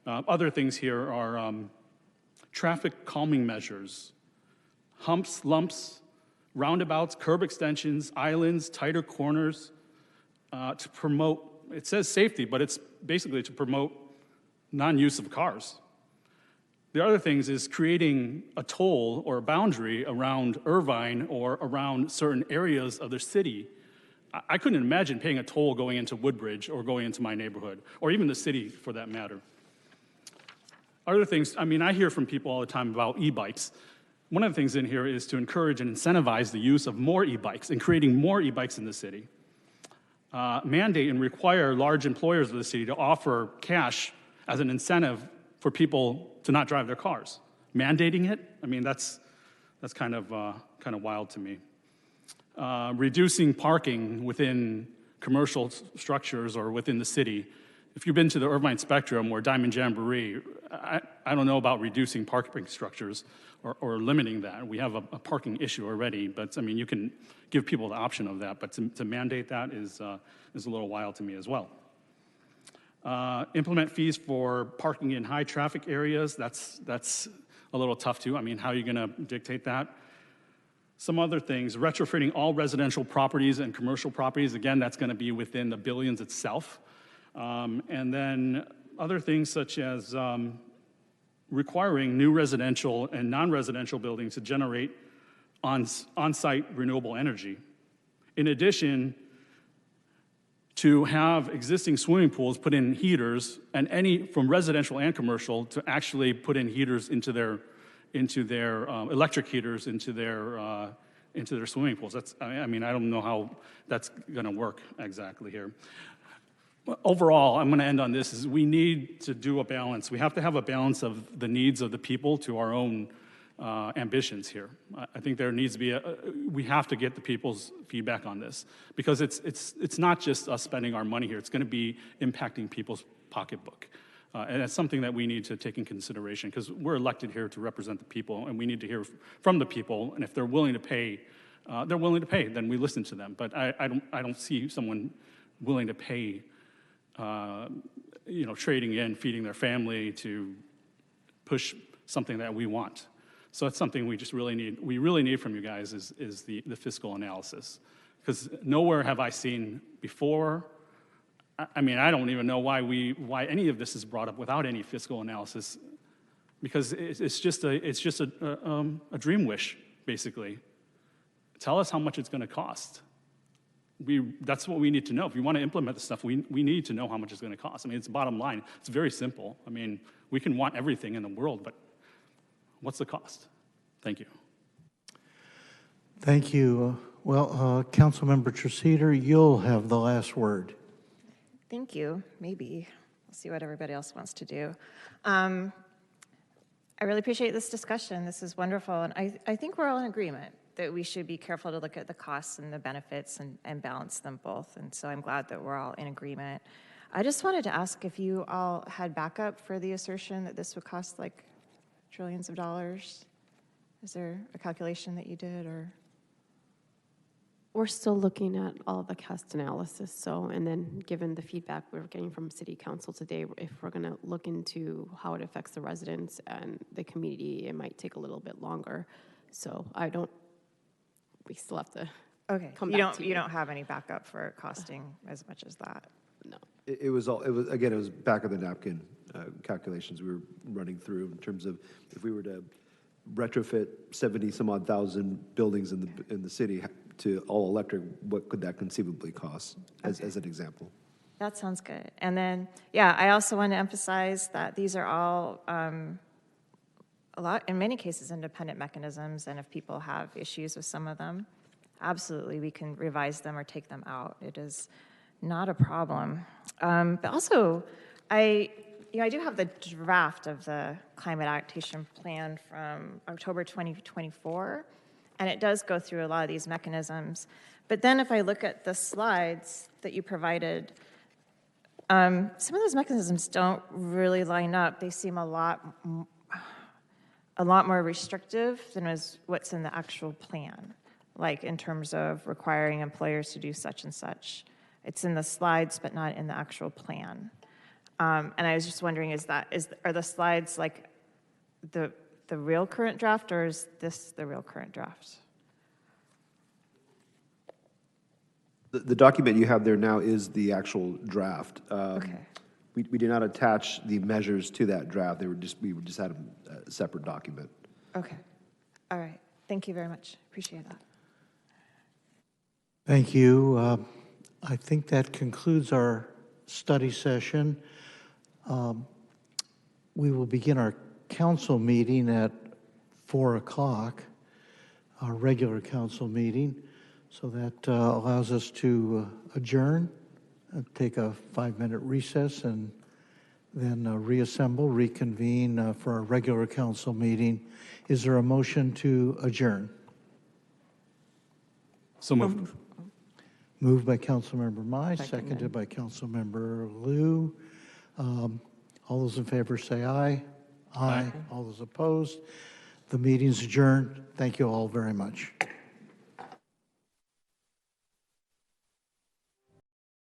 Other things here are traffic calming measures, humps, lumps, roundabouts, curb extensions, islands, tighter corners, to promote, it says safety, but it's basically to promote non-use of cars. The other things is creating a toll or a boundary around Irvine or around certain areas of the city. I couldn't imagine paying a toll going into Woodbridge or going into my neighborhood, or even the city for that matter. Other things, I mean, I hear from people all the time about e-bikes. One of the things in here is to encourage and incentivize the use of more e-bikes and creating more e-bikes in the city. Mandate and require large employers of the city to offer cash as an incentive for people to not drive their cars. Mandating it, I mean, that's kind of wild to me. Reducing parking within commercial structures or within the city. If you've been to the Irvine Spectrum or Diamond Jamboree, I don't know about reducing parking structures or limiting that. We have a parking issue already, but I mean, you can give people the option of that, but to mandate that is a little wild to me as well. Implement fees for parking in high traffic areas, that's a little tough too. I mean, how are you gonna dictate that? Some other things, retrofitting all residential properties and commercial properties, again, that's gonna be within the billions itself. And then other things such as requiring new residential and non-residential buildings to generate on-site renewable energy. In addition, to have existing swimming pools put in heaters, and any from residential and commercial to actually put in heaters into their electric heaters into their swimming pools. I mean, I don't know how that's going to work exactly here. But overall, I'm going to end on this: is we need to do a balance. We have to have a balance of the needs of the people to our own ambitions here. I think there needs to be we have to get the people's feedback on this, because it's not just us spending our money here. It's going to be impacting people's pocketbook. And that's something that we need to take in consideration, because we're elected here to represent the people, and we need to hear from the people. And if they're willing to pay, they're willing to pay. Then we listen to them. But I don't see someone willing to pay, trading in, feeding their family to push something that we want. So it's something we just really need. We really need from you guys is the fiscal analysis, because nowhere have I seen before. I mean, I don't even know why any of this is brought up without any fiscal analysis, because it's just a dream wish, basically. Tell us how much it's going to cost. That's what we need to know. If you want to implement this stuff, we need to know how much it's going to cost. I mean, it's the bottom line. It's very simple. I mean, we can want everything in the world, but what's the cost? Thank you. Thank you. Councilmember Treseder, you'll have the last word. Thank you. Maybe. We'll see what everybody else wants to do. I really appreciate this discussion. This is wonderful. And I think we're all in agreement that we should be careful to look at the costs and the benefits and balance them both. And so I'm glad that we're all in agreement. I just wanted to ask if you all had backup for the assertion that this would cost like trillions of dollars. Is there a calculation that you did, or? We're still looking at all the cost analysis, and then given the feedback we're getting from City Council today, if we're going to look into how it affects the residents and the community, it might take a little bit longer. So we still have to come back to you. You don't have any backup for it costing as much as that? No. It was back of the napkin calculations we were running through in terms of if we were to retrofit 70 some odd thousand buildings in the city to all electric, what could that conceivably cost as an example? That sounds good. And then, I also want to emphasize that these are all in many cases, independent mechanisms, and if people have issues with some of them, absolutely, we can revise them or take them out. It is not a problem. But also, I do have the draft of the climate adaptation plan from October 2024, and it does go through a lot of these mechanisms. But then if I look at the slides that you provided, some of those mechanisms don't really line up. They seem a lot more restrictive than what's in the actual plan, like in terms of requiring employers to do such and such. It's in the slides, but not in the actual plan. And I was just wondering, are the slides like the the real current draft, or is this the real current draft? The document you have there now is the actual draft. Okay. We did not attach the measures to that draft. We just had a separate document. Okay. All right. Thank you very much. Appreciate that. Thank you. I think that concludes our study session. We will begin our council meeting at 4 o'clock, our regular council meeting. So that allows us to adjourn, take a 5-minute recess, and then reassemble, reconvene for our regular council meeting. Is there a motion to adjourn? So moved. Moved by Councilmember Mai, seconded by Councilmember Liu. All those in favor say aye. Aye. All those opposed. The meeting's adjourned. Thank you all very much.